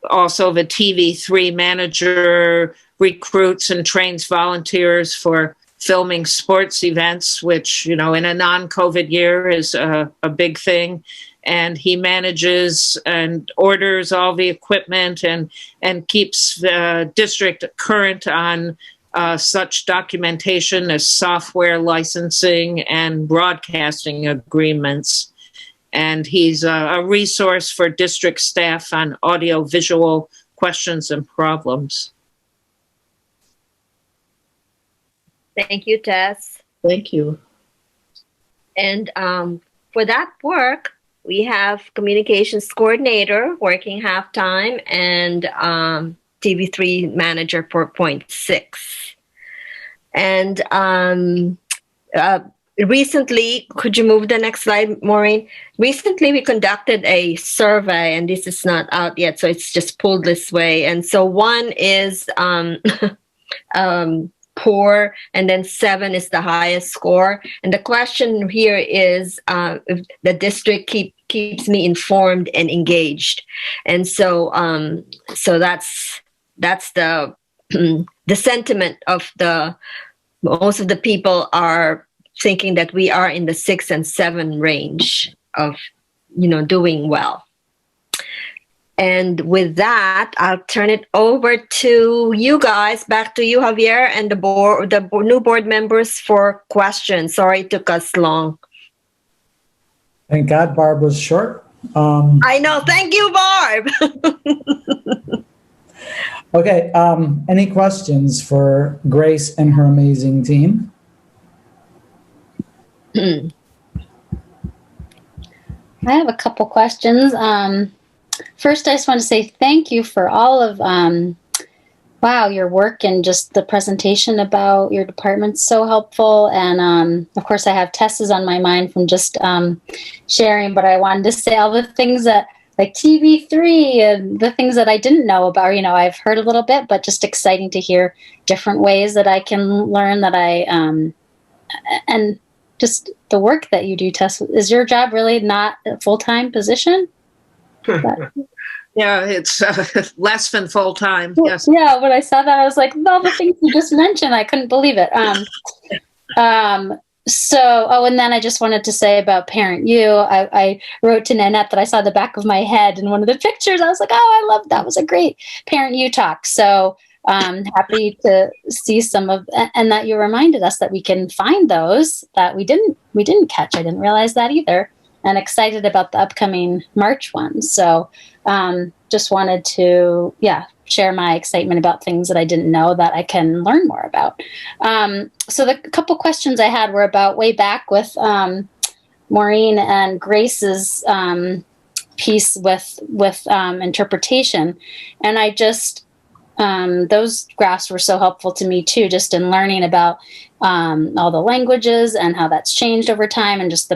also the TV3 manager recruits and trains volunteers for filming sports events, which, in a non-COVID year is a big thing. And he manages and orders all the equipment and keeps the district current on such documentation as software licensing and broadcasting agreements. And he's a resource for district staff on audio-visual questions and problems. Thank you, Tess. Thank you. And for that work, we have communications coordinator working half-time and TV3 manager for 0.6. And recently, could you move the next slide, Maureen? Recently, we conducted a survey, and this is not out yet, so it's just pulled this way. And so 1 is poor, and then 7 is the highest score. And the question here is if the district keeps me informed and engaged. And so so that's the the sentiment of most of the people are thinking that we are in the 6 and 7 range of doing well. And with that, I'll turn it over to you guys, back to you, Javier, and the new board members for questions. Sorry it took us long. Thank God Barb was short. I know. Thank you, Barb. Okay. Any questions for Grace and her amazing team? I have a couple questions. First, I just want to say thank you for all of, your work and just the presentation about your department's so helpful. And of course, I have Tessa's on my mind from just sharing, but I wanted to say all the things that, like TV3 and the things that I didn't know about, I've heard a little bit, but just exciting to hear different ways that I can learn that and just the work that you do, Tess. Is your job really not a full-time position? Yeah, it's less than full time. Yes. Yeah, when I saw that, I was like, all the things you just mentioned, I couldn't believe it. And then I just wanted to say about Parent U. I wrote to Nanette that I saw the back of my head in one of the pictures. I was like, I love that. Was a great Parent U talk. So happy to see some of, and that you reminded us that we can find those that we didn't catch. I didn't realize that either. And excited about the upcoming March ones. So just wanted to, share my excitement about things that I didn't know that I can learn more about. So the couple questions I had were about way back with Maureen and Grace's piece with interpretation. And I just, those graphs were so helpful to me too, just in learning about all the languages and how that's changed over time and just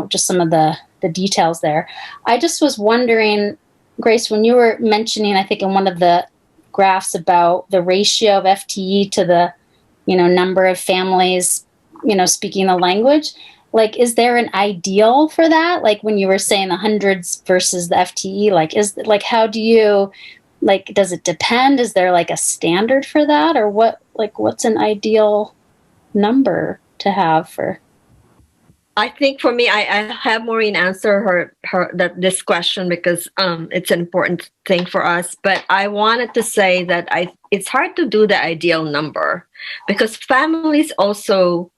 just some of the details there. I just was wondering, Grace, when you were mentioning, I think in one of the graphs about the ratio of FTE to the, number of families, speaking the language, like, is there an ideal for that? Like when you were saying the hundreds versus the FTE, how do you, does it depend? Is there a standard for that, or what's an ideal number to have for? I think for me, I have Maureen answer this question because it's an important thing for us. But I wanted to say that it's hard to do the ideal number because families also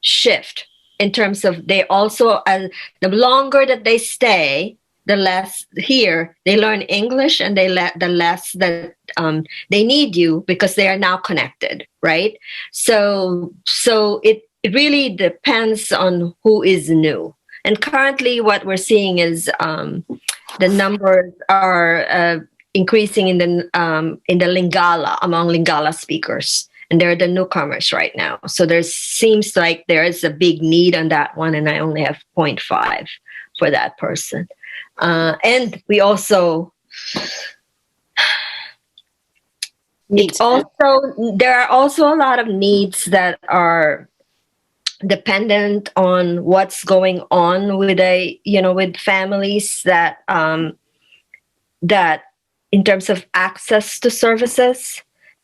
shift in terms of they also, the longer that they stay, the less here they learn English and the less that they need you because they are now connected, right? So it really depends on who is new. And currently what we're seeing is the numbers are increasing in the Lingala, among Lingala speakers. And they're the newcomers right now. So there seems like there is a big need on that one. And I only have 0.5 for that person. And we also, It's also, there are also a lot of needs that are dependent on what's going on with with families, that that in terms of access to services.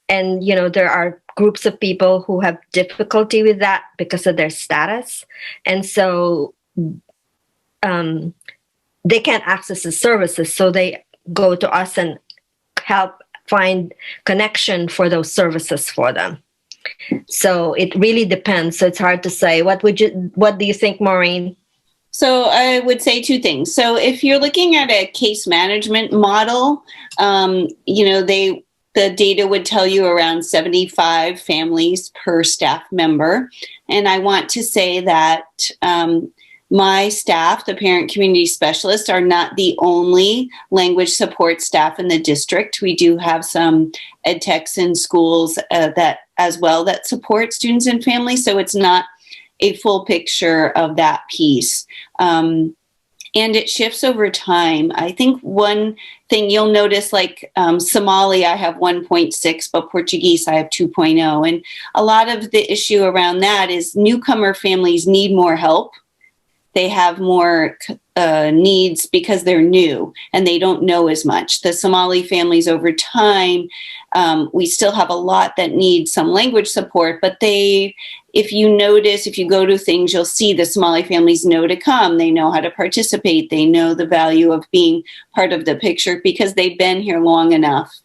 And there are groups of people who have difficulty with that because of their status, and so they can't access the services, so they go to us and help find connection for those services for them. So it really depends. So it's hard to say. What do you think, Maureen? So I would say two things. So if you're looking at a case management model, the data would tell you around 75 families per staff member. And I want to say that my staff, the parent community specialists, are not the only language support staff in the district. We do have some ed techs in schools that support students and families. So it's not a full picture of that piece. And it shifts over time. I think one thing you'll notice, like Somali, I have 1.6, but Portuguese, I have 2.0. And a lot of the issue around that is newcomer families need more help. They have more needs because they're new and they don't know as much. The Somali families over time, we still have a lot that need some language support, but if you go to things, you'll see the Somali families know to come. They know how to participate. They know the value of being part of the picture because they've been here long enough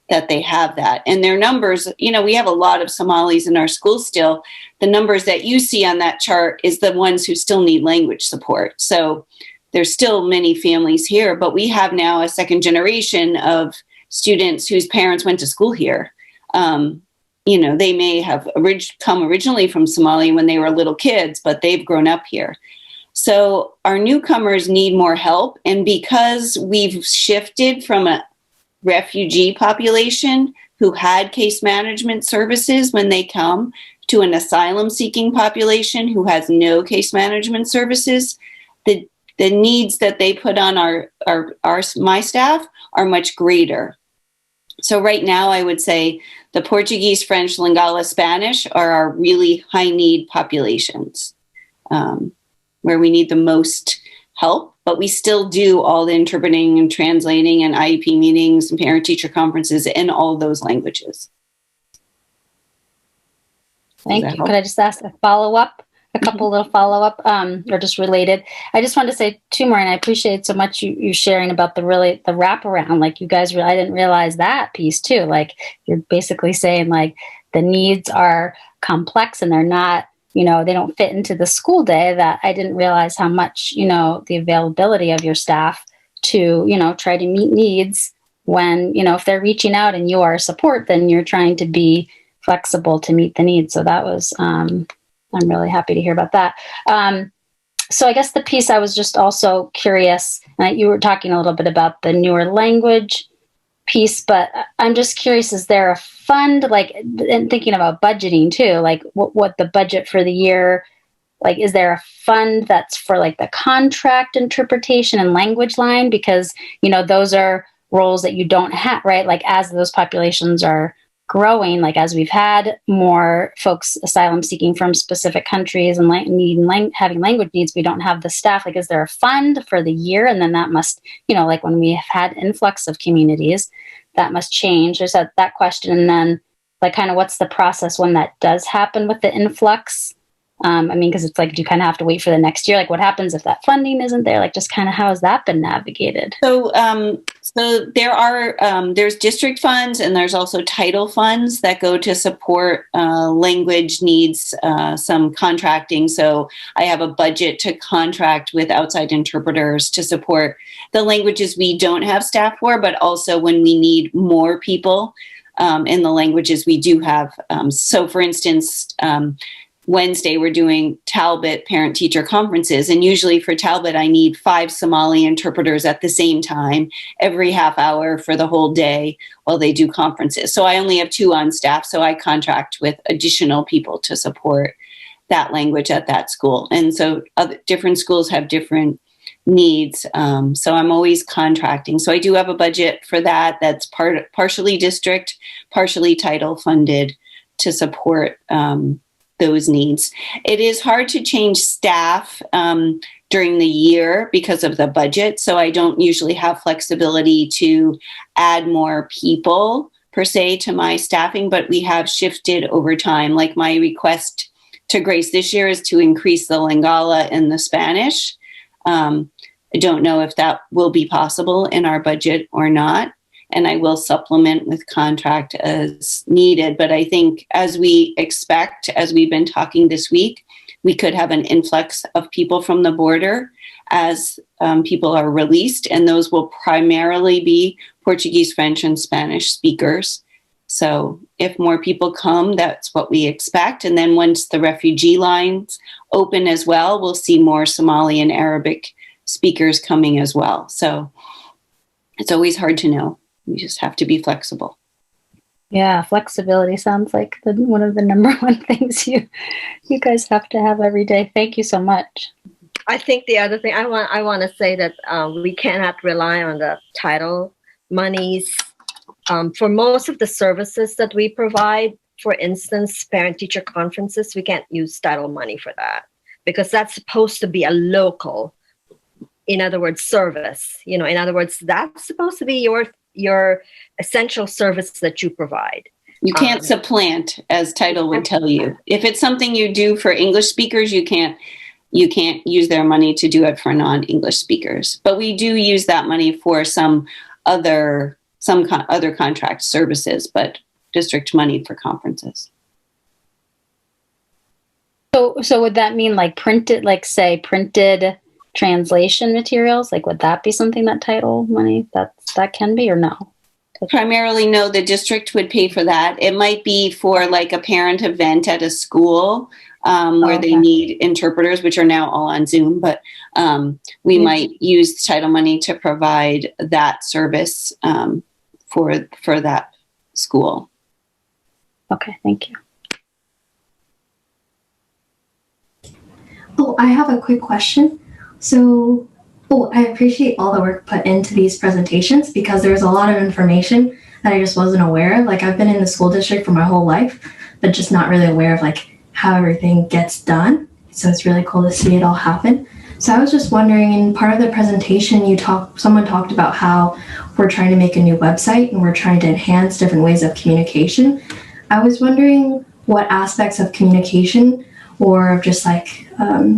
that they have that. And their numbers, we have a lot of Somalis in our schools still. The numbers that you see on that chart is the ones who still need language support. So there's still many families here, but we have now a second generation of students whose parents went to school here. They may have come originally from Somalia when they were little kids, but they've grown up here. So our newcomers need more help. And because we've shifted from a refugee population who had case management services when they come to an asylum seeking population who has no case management services, the needs that they put on my staff are much greater. So right now, I would say the Portuguese, French, Lingala, Spanish are our really high need populations where we need the most help, but we still do all the interpreting and translating and IEP meetings and parent-teacher conferences in all those languages. Thank you. Could I just ask a follow-up? A couple little follow-up or just related. I just wanted to say too, more, and I appreciate so much you sharing about the wraparound. Like you guys, I didn't realize that piece too. Like you're basically saying like the needs are complex and they're not, they don't fit into the school day. That I didn't realize how much, the availability of your staff to, try to meet needs when, if they're reaching out and you are support, then you're trying to be flexible to meet the needs. So that was, I'm really happy to hear about that. So I guess the piece I was just also curious, you were talking a little bit about the newer language piece, but I'm just curious, is there a fund, and thinking about budgeting too, like what the budget for the year, is there a fund that's for the contract interpretation and language line? Because, those are roles that you don't have, right? As those populations are growing, as we've had more folks asylum seeking from specific countries and having language needs, we don't have the staff. Is there a fund for the year? And then that must, when we have had influx of communities, that must change. There's that question. And then kind of what's the process when that does happen with the influx? Because it's do you kind of have to wait for the next year? What happens if that funding isn't there? Just kind of how has that been navigated? So there's district funds and there's also title funds that go to support language needs, some contracting. So I have a budget to contract with outside interpreters to support the languages we don't have staff for, but also when we need more people in the languages we do have. So for instance, Wednesday, we're doing Talbot parent-teacher conferences. And usually for Talbot, I need 5 Somali interpreters at the same time, every half hour for the whole day while they do conferences. So I only have 2 on staff, so I contract with additional people to support that language at that school. And so different schools have different needs. So I'm always contracting. So I do have a budget for that. That's partially district, partially title funded to support those needs. It is hard to change staff during the year because of the budget. So I don't usually have flexibility to add more people per se to my staffing, but we have shifted over time. Like my request to Grace this year is to increase the Lingala and the Spanish. I don't know if that will be possible in our budget or not. And I will supplement with contract as needed. But I think as we expect, as we've been talking this week, we could have an influx of people from the border as people are released. And those will primarily be Portuguese, French, and Spanish speakers. So if more people come, that's what we expect. And then once the refugee lines open as well, we'll see more Somali and Arabic speakers coming as well. So it's always hard to know. You just have to be flexible. Yeah, flexibility sounds like one of the number one things you guys have to have every day. Thank you so much. I think the other thing I want to say that we cannot rely on the title monies for most of the services that we provide. For instance, parent-teacher conferences, we can't use title money for that because that's supposed to be a local, in other words, service. In other words, that's supposed to be your essential service that you provide. You can't supplant, as title would tell you. If it's something you do for English speakers, you can't use their money to do it for non-English speakers. But we do use that money for some other contract services, but district money for conferences. So would that mean like printed translation materials? Like, would that be something that title money that can be, or no? Primarily, no. The district would pay for that. It might be for like a parent event at a school where they need interpreters, which are now all on Zoom. But we might use title money to provide that service for that school. Okay, thank you. Oh, I have a quick question. So, I appreciate all the work put into these presentations because there's a lot of information that I just wasn't aware of. Like, I've been in the school district for my whole life, but just not really aware of like how everything gets done. So it's really cool to see it all happen. So I was just wondering, in part of the presentation, someone talked about how we're trying to make a new website and we're trying to enhance different ways of communication. I was wondering what aspects of communication or of just like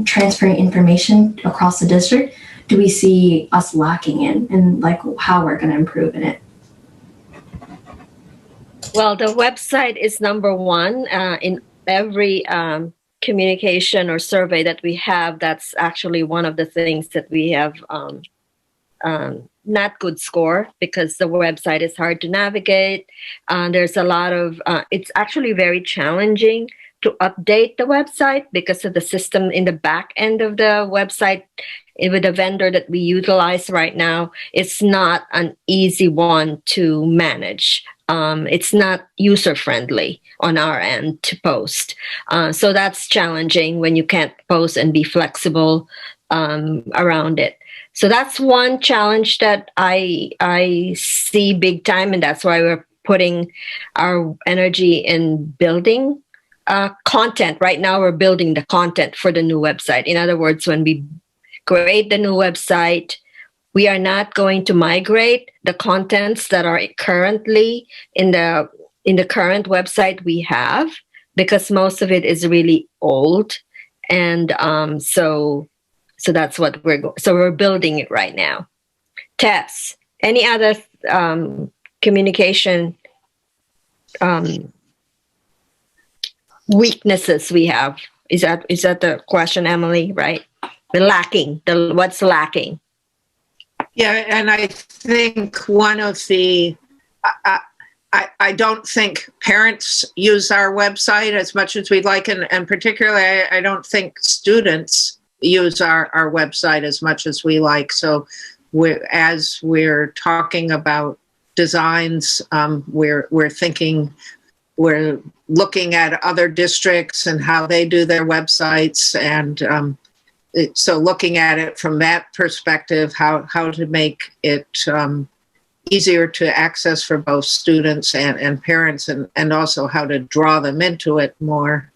transferring information across the district do we see us lacking in, and like how we're going to improve in it? Well, the website is number one in every communication or survey that we have. That's actually one of the things that we have not good score because the website is hard to navigate. There's a lot of, it's actually very challenging to update the website because of the system in the back end of the website with the vendor that we utilize right now. It's not an easy one to manage. It's not user-friendly on our end to post. So that's challenging when you can't post and be flexible around it. So that's one challenge that I see big time, and that's why we're putting our energy in building content. Right now, we're building the content for the new website. In other words, when we create the new website, we are not going to migrate the contents that are currently in the current website we have, because most of it is really old, and so that's what we're building it right now. Tess, any other communication weaknesses we have? Is that the question, Emily? Right? What's lacking? Yeah, and I think one of the, I don't think parents use our website as much as we'd like, and particularly I don't think students use our website as much as we like. So as we're talking about designs, we're looking at other districts and how they do their websites, and so looking at it from that perspective, how to make it easier to access for both students and parents, and also how to draw them into it more.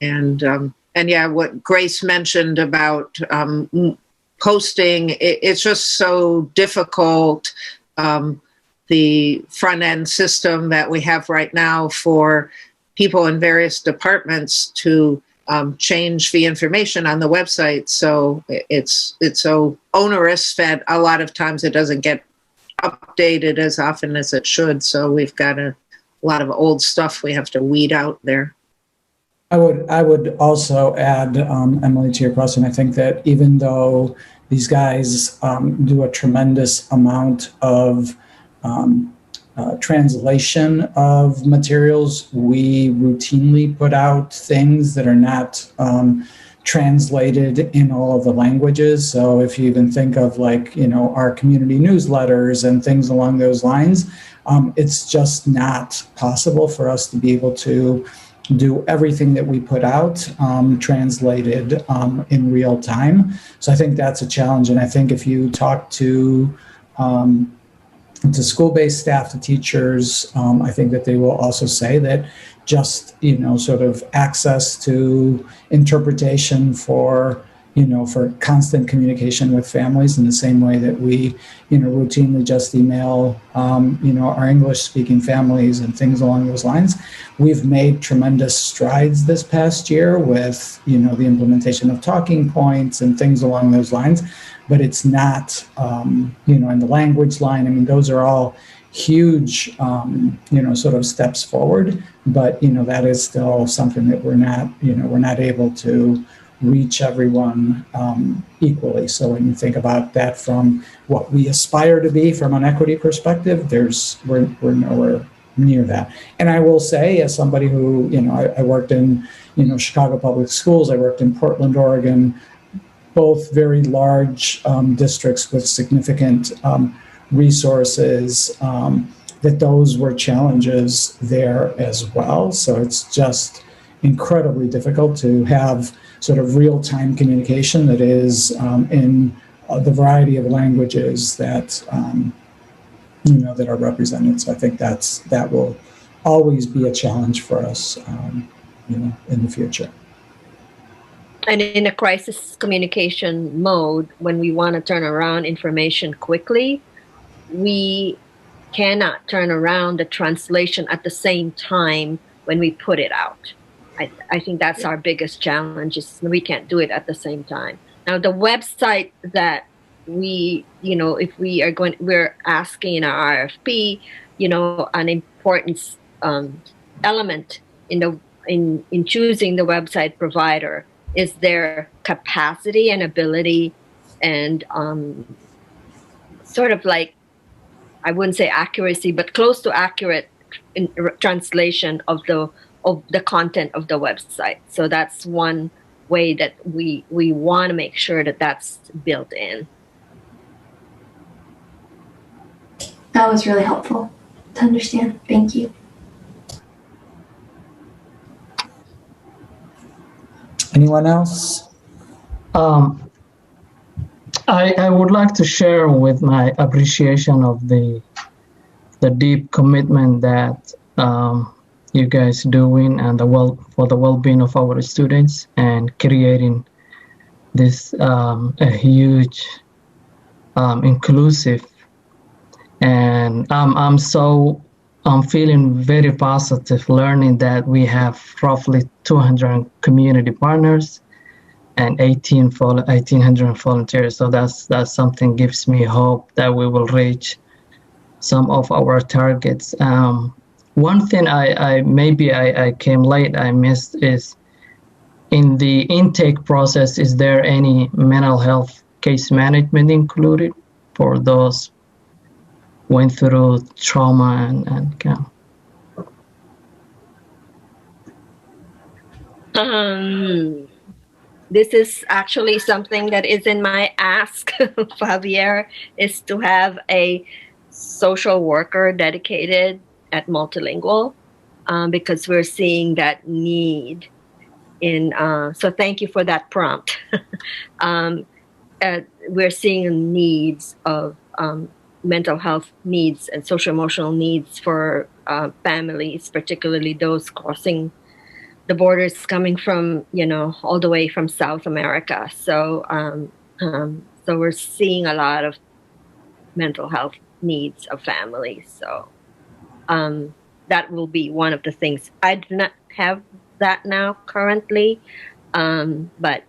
And yeah, what Grace mentioned about posting, it's just so difficult. The front end system that we have right now for people in various departments to change the information on the website. So it's so onerous that a lot of times it doesn't get updated as often as it should. So we've got a lot of old stuff we have to weed out there. I would also add, Emily, to your question, I think that even though these guys do a tremendous amount of translation of materials, we routinely put out things that are not translated in all of the languages. So if you even think of our community newsletters and things along those lines, it's just not possible for us to be able to do everything that we put out translated in real time. So I think that's a challenge. And I think if you talk to school-based staff, to teachers, I think that they will also say that just, sort of access to interpretation for constant communication with families in the same way that we, routinely just email, our English-speaking families and things along those lines. We've made tremendous strides this past year with, the implementation of talking points and things along those lines, but it's not, in the language line. I mean, those are all huge, sort of steps forward, but, that is still something that we're not able to reach everyone equally. So when you think about that from what we aspire to be from an equity perspective, we're nowhere near that. And I will say, as somebody who, I worked in, Chicago Public Schools, I worked in Portland, Oregon, both very large districts with significant resources, that those were challenges there as well. So it's just incredibly difficult to have sort of real-time communication that is in the variety of languages that that are represented. So I think that will always be a challenge for us, in the future. And in a crisis communication mode, when we want to turn around information quickly, we cannot turn around the translation at the same time when we put it out. I think that's our biggest challenge, is we can't do it at the same time. Now, the website that we, if we are we're asking in our RFP, an important element in choosing the website provider is their capacity and ability and sort of like, I wouldn't say accuracy, but close to accurate translation of the content of the website. So that's one way that we want to make sure that that's built in. That was really helpful to understand. Thank you. Anyone else? I would like to share with my appreciation of the deep commitment that you guys doing and for the well-being of our students and creating this a huge inclusive. And I'm feeling very positive learning that we have roughly 200 community partners and 1,800 volunteers. So that's something gives me hope that we will reach some of our targets. One thing I came late, I missed, is in the intake process, is there any mental health case management included for those went through trauma and This is actually something that is in my ask, Javier, is to have a social worker dedicated at Multilingual, because we're seeing that need So thank you for that prompt. We're seeing needs of mental health needs and social emotional needs for families, particularly those crossing the borders, coming from, all the way from South America. So so we're seeing a lot of mental health needs of families. So that will be one of the things. I do not have that now currently, but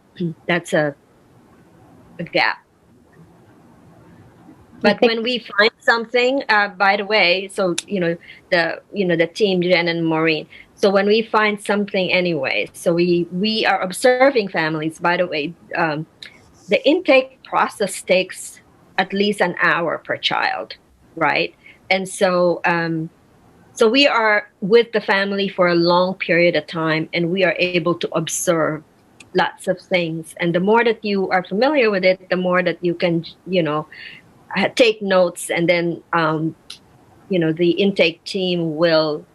that's a gap. But when we find something, by the way, so the team, Jen and Maureen. So when we find something anyway, so we are observing families. By the way, the intake process takes at least an hour per child, right? And so so we are with the family for a long period of time, and we are able to observe lots of things. And the more that you are familiar with it, the more that you can, take notes, and then the intake team will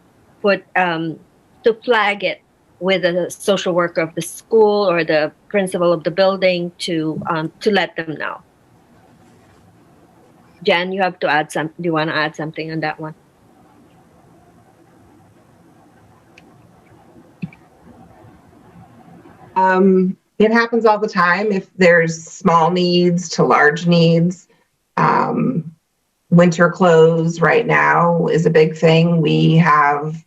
put to flag it with a social worker of the school or the principal of the building to let them know. Jan, you have to add some. Do you want to add something on that one? It happens all the time. If there's small needs to large needs, winter clothes right now is a big thing. We have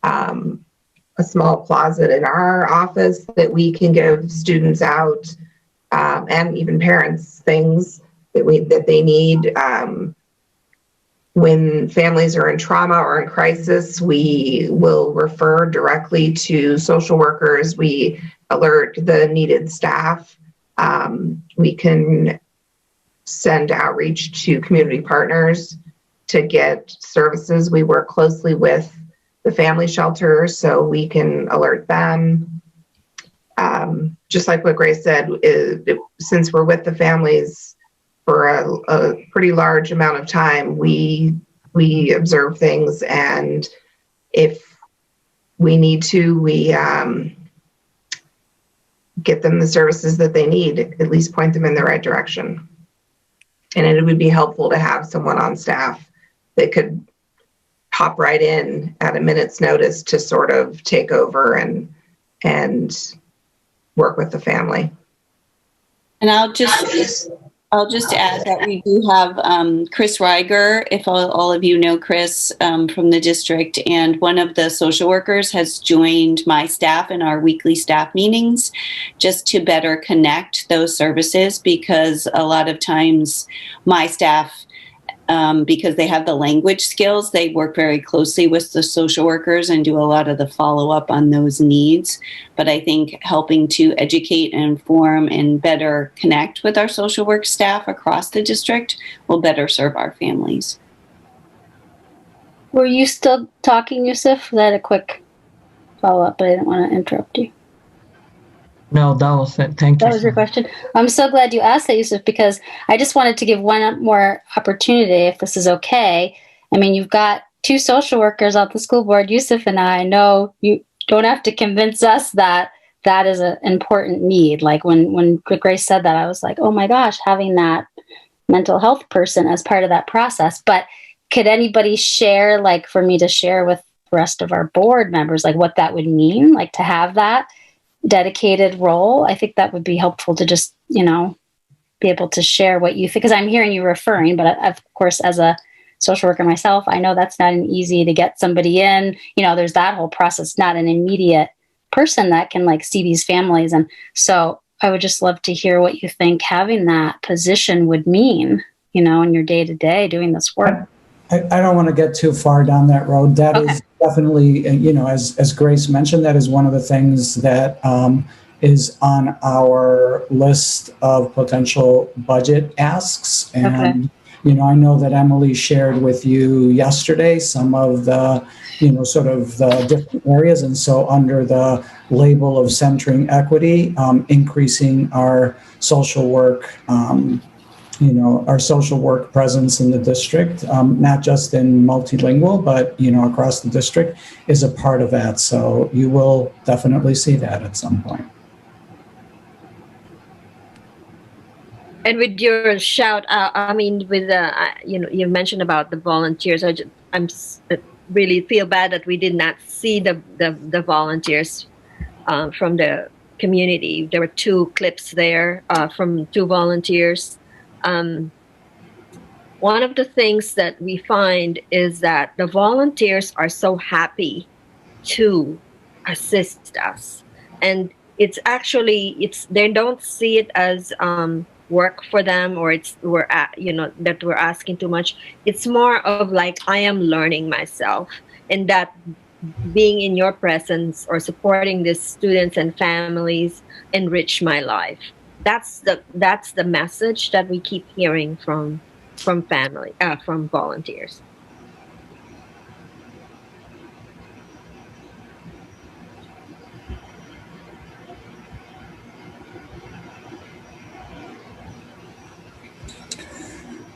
a small closet in our office that we can give students out, and even parents, things that they need. When families are in trauma or in crisis, we will refer directly to social workers. We alert the needed staff. We can send outreach to community partners to get services. We work closely with the family shelter so we can alert them. Just like what Grace said, since we're with the families for a pretty large amount of time, we observe things, and if we need to, we get them the services that they need, at least point them in the right direction. And it would be helpful to have someone on staff that could hop right in at a minute's notice to sort of take over and work with the family. And I'll just add that we do have Chris Reiger, if all of you know Chris from the district, and one of the social workers has joined my staff in our weekly staff meetings just to better connect those services, because a lot of times my staff, because they have the language skills, they work very closely with the social workers and do a lot of the follow-up on those needs. But I think helping to educate and inform and better connect with our social work staff across the district will better serve our families. Were you still talking, Yusuf? I had a quick follow-up, but I didn't want to interrupt you. No, that was it. Thank you. That was your question. I'm so glad you asked that, Yusuf, because I just wanted to give one more opportunity, if this is okay. I mean, you've got two social workers on the school board, Yusuf and I know you don't have to convince us that that is an important need. Like when Grace said that, I was like, oh my gosh, having that mental health person as part of that process. But could anybody share, like for me to share with the rest of our board members, like what that would mean, like to have that dedicated role? I think that would be helpful to just, be able to share what you think, because I'm hearing you referring, but of course, as a social worker myself, I know that's not an easy to get somebody in, there's that whole process, not an immediate person that can like see these families. And so I would just love to hear what you think having that position would mean, in your day to day doing this work. I don't want to get too far down that road. That is definitely, as Grace mentioned, that is one of the things that is on our list of potential budget asks. And, I know that Emily shared with you yesterday some of the, sort of the different areas. And so under the label of centering equity, increasing our social work our social work presence in the district, not just in multilingual, but, across the district is a part of that. So you will definitely see that at some point. And with your shout out, with you mentioned about the volunteers. I really feel bad that we did not see the volunteers from the community. There were 2 clips there from 2 volunteers. One of the things that we find is that the volunteers are so happy to assist us, and they don't see it as work for them, or that we're asking too much. It's more of like, I am learning myself, and that being in your presence or supporting these students and families enrich my life. That's the message that we keep hearing from volunteers.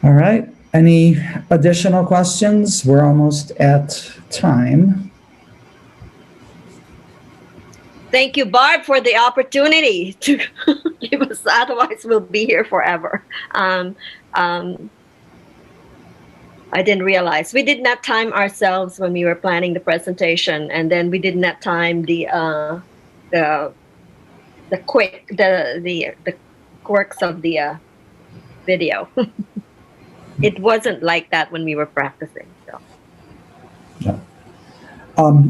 All right. Any additional questions? We're almost at time. Thank you, Barb, for the opportunity to give us. Otherwise, we'll be here forever. I didn't realize we did not time ourselves when we were planning the presentation, and then we did not time the quirks of the video. It wasn't like that when we were practicing. So. Yeah.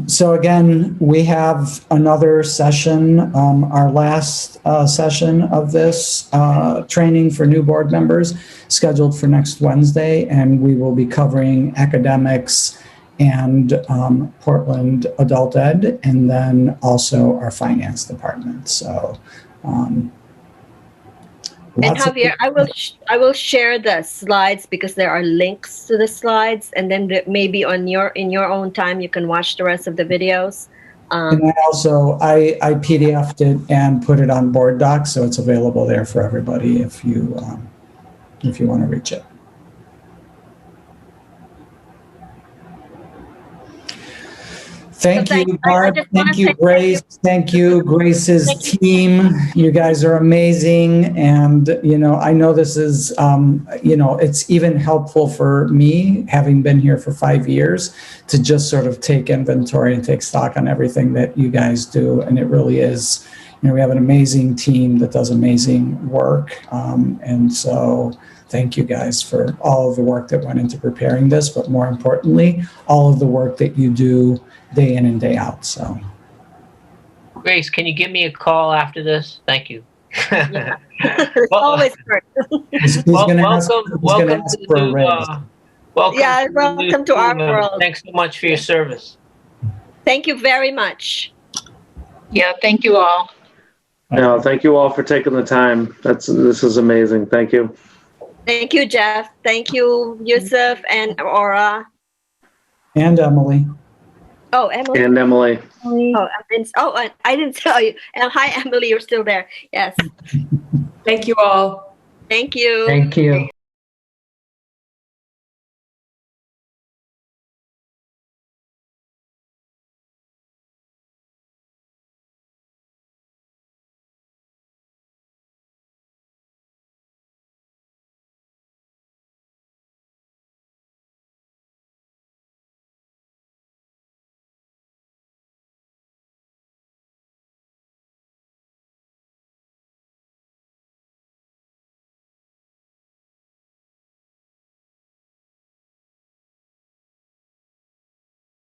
So again, we have another session, our last session of this training for new board members scheduled for next Wednesday, and we will be covering academics and Portland Adult Ed, and then also our finance department. So and Javier, I will share the slides because there are links to the slides, and then maybe in your own time you can watch the rest of the videos. And then also, I PDF'd it and put it on Board Docs, so it's available there for everybody if you want to reach it. Thank you, Barb. Thank you, Grace. Thank you, Grace's team. You guys are amazing. And, I know this is, it's even helpful for me, having been here for 5 years, to just sort of take inventory and take stock on everything that you guys do. And it really is, we have an amazing team that does amazing work. And so thank you guys for all of the work that went into preparing this, but more importantly, all of the work that you do day in and day out. So, Grace, can you give me a call after this? Thank you. Yeah. Always great. Welcome to our world. Thanks so much for your service. Thank you very much. Yeah, thank you all. No, thank you all for taking the time. This is amazing. Thank you. Thank you, Jeff. Thank you, Yusuf and Aura. And Emily. Oh, Emily. And Emily. Oh, and I didn't tell you. Hi, Emily. You're still there. Yes. Thank you all. Thank you. Thank you.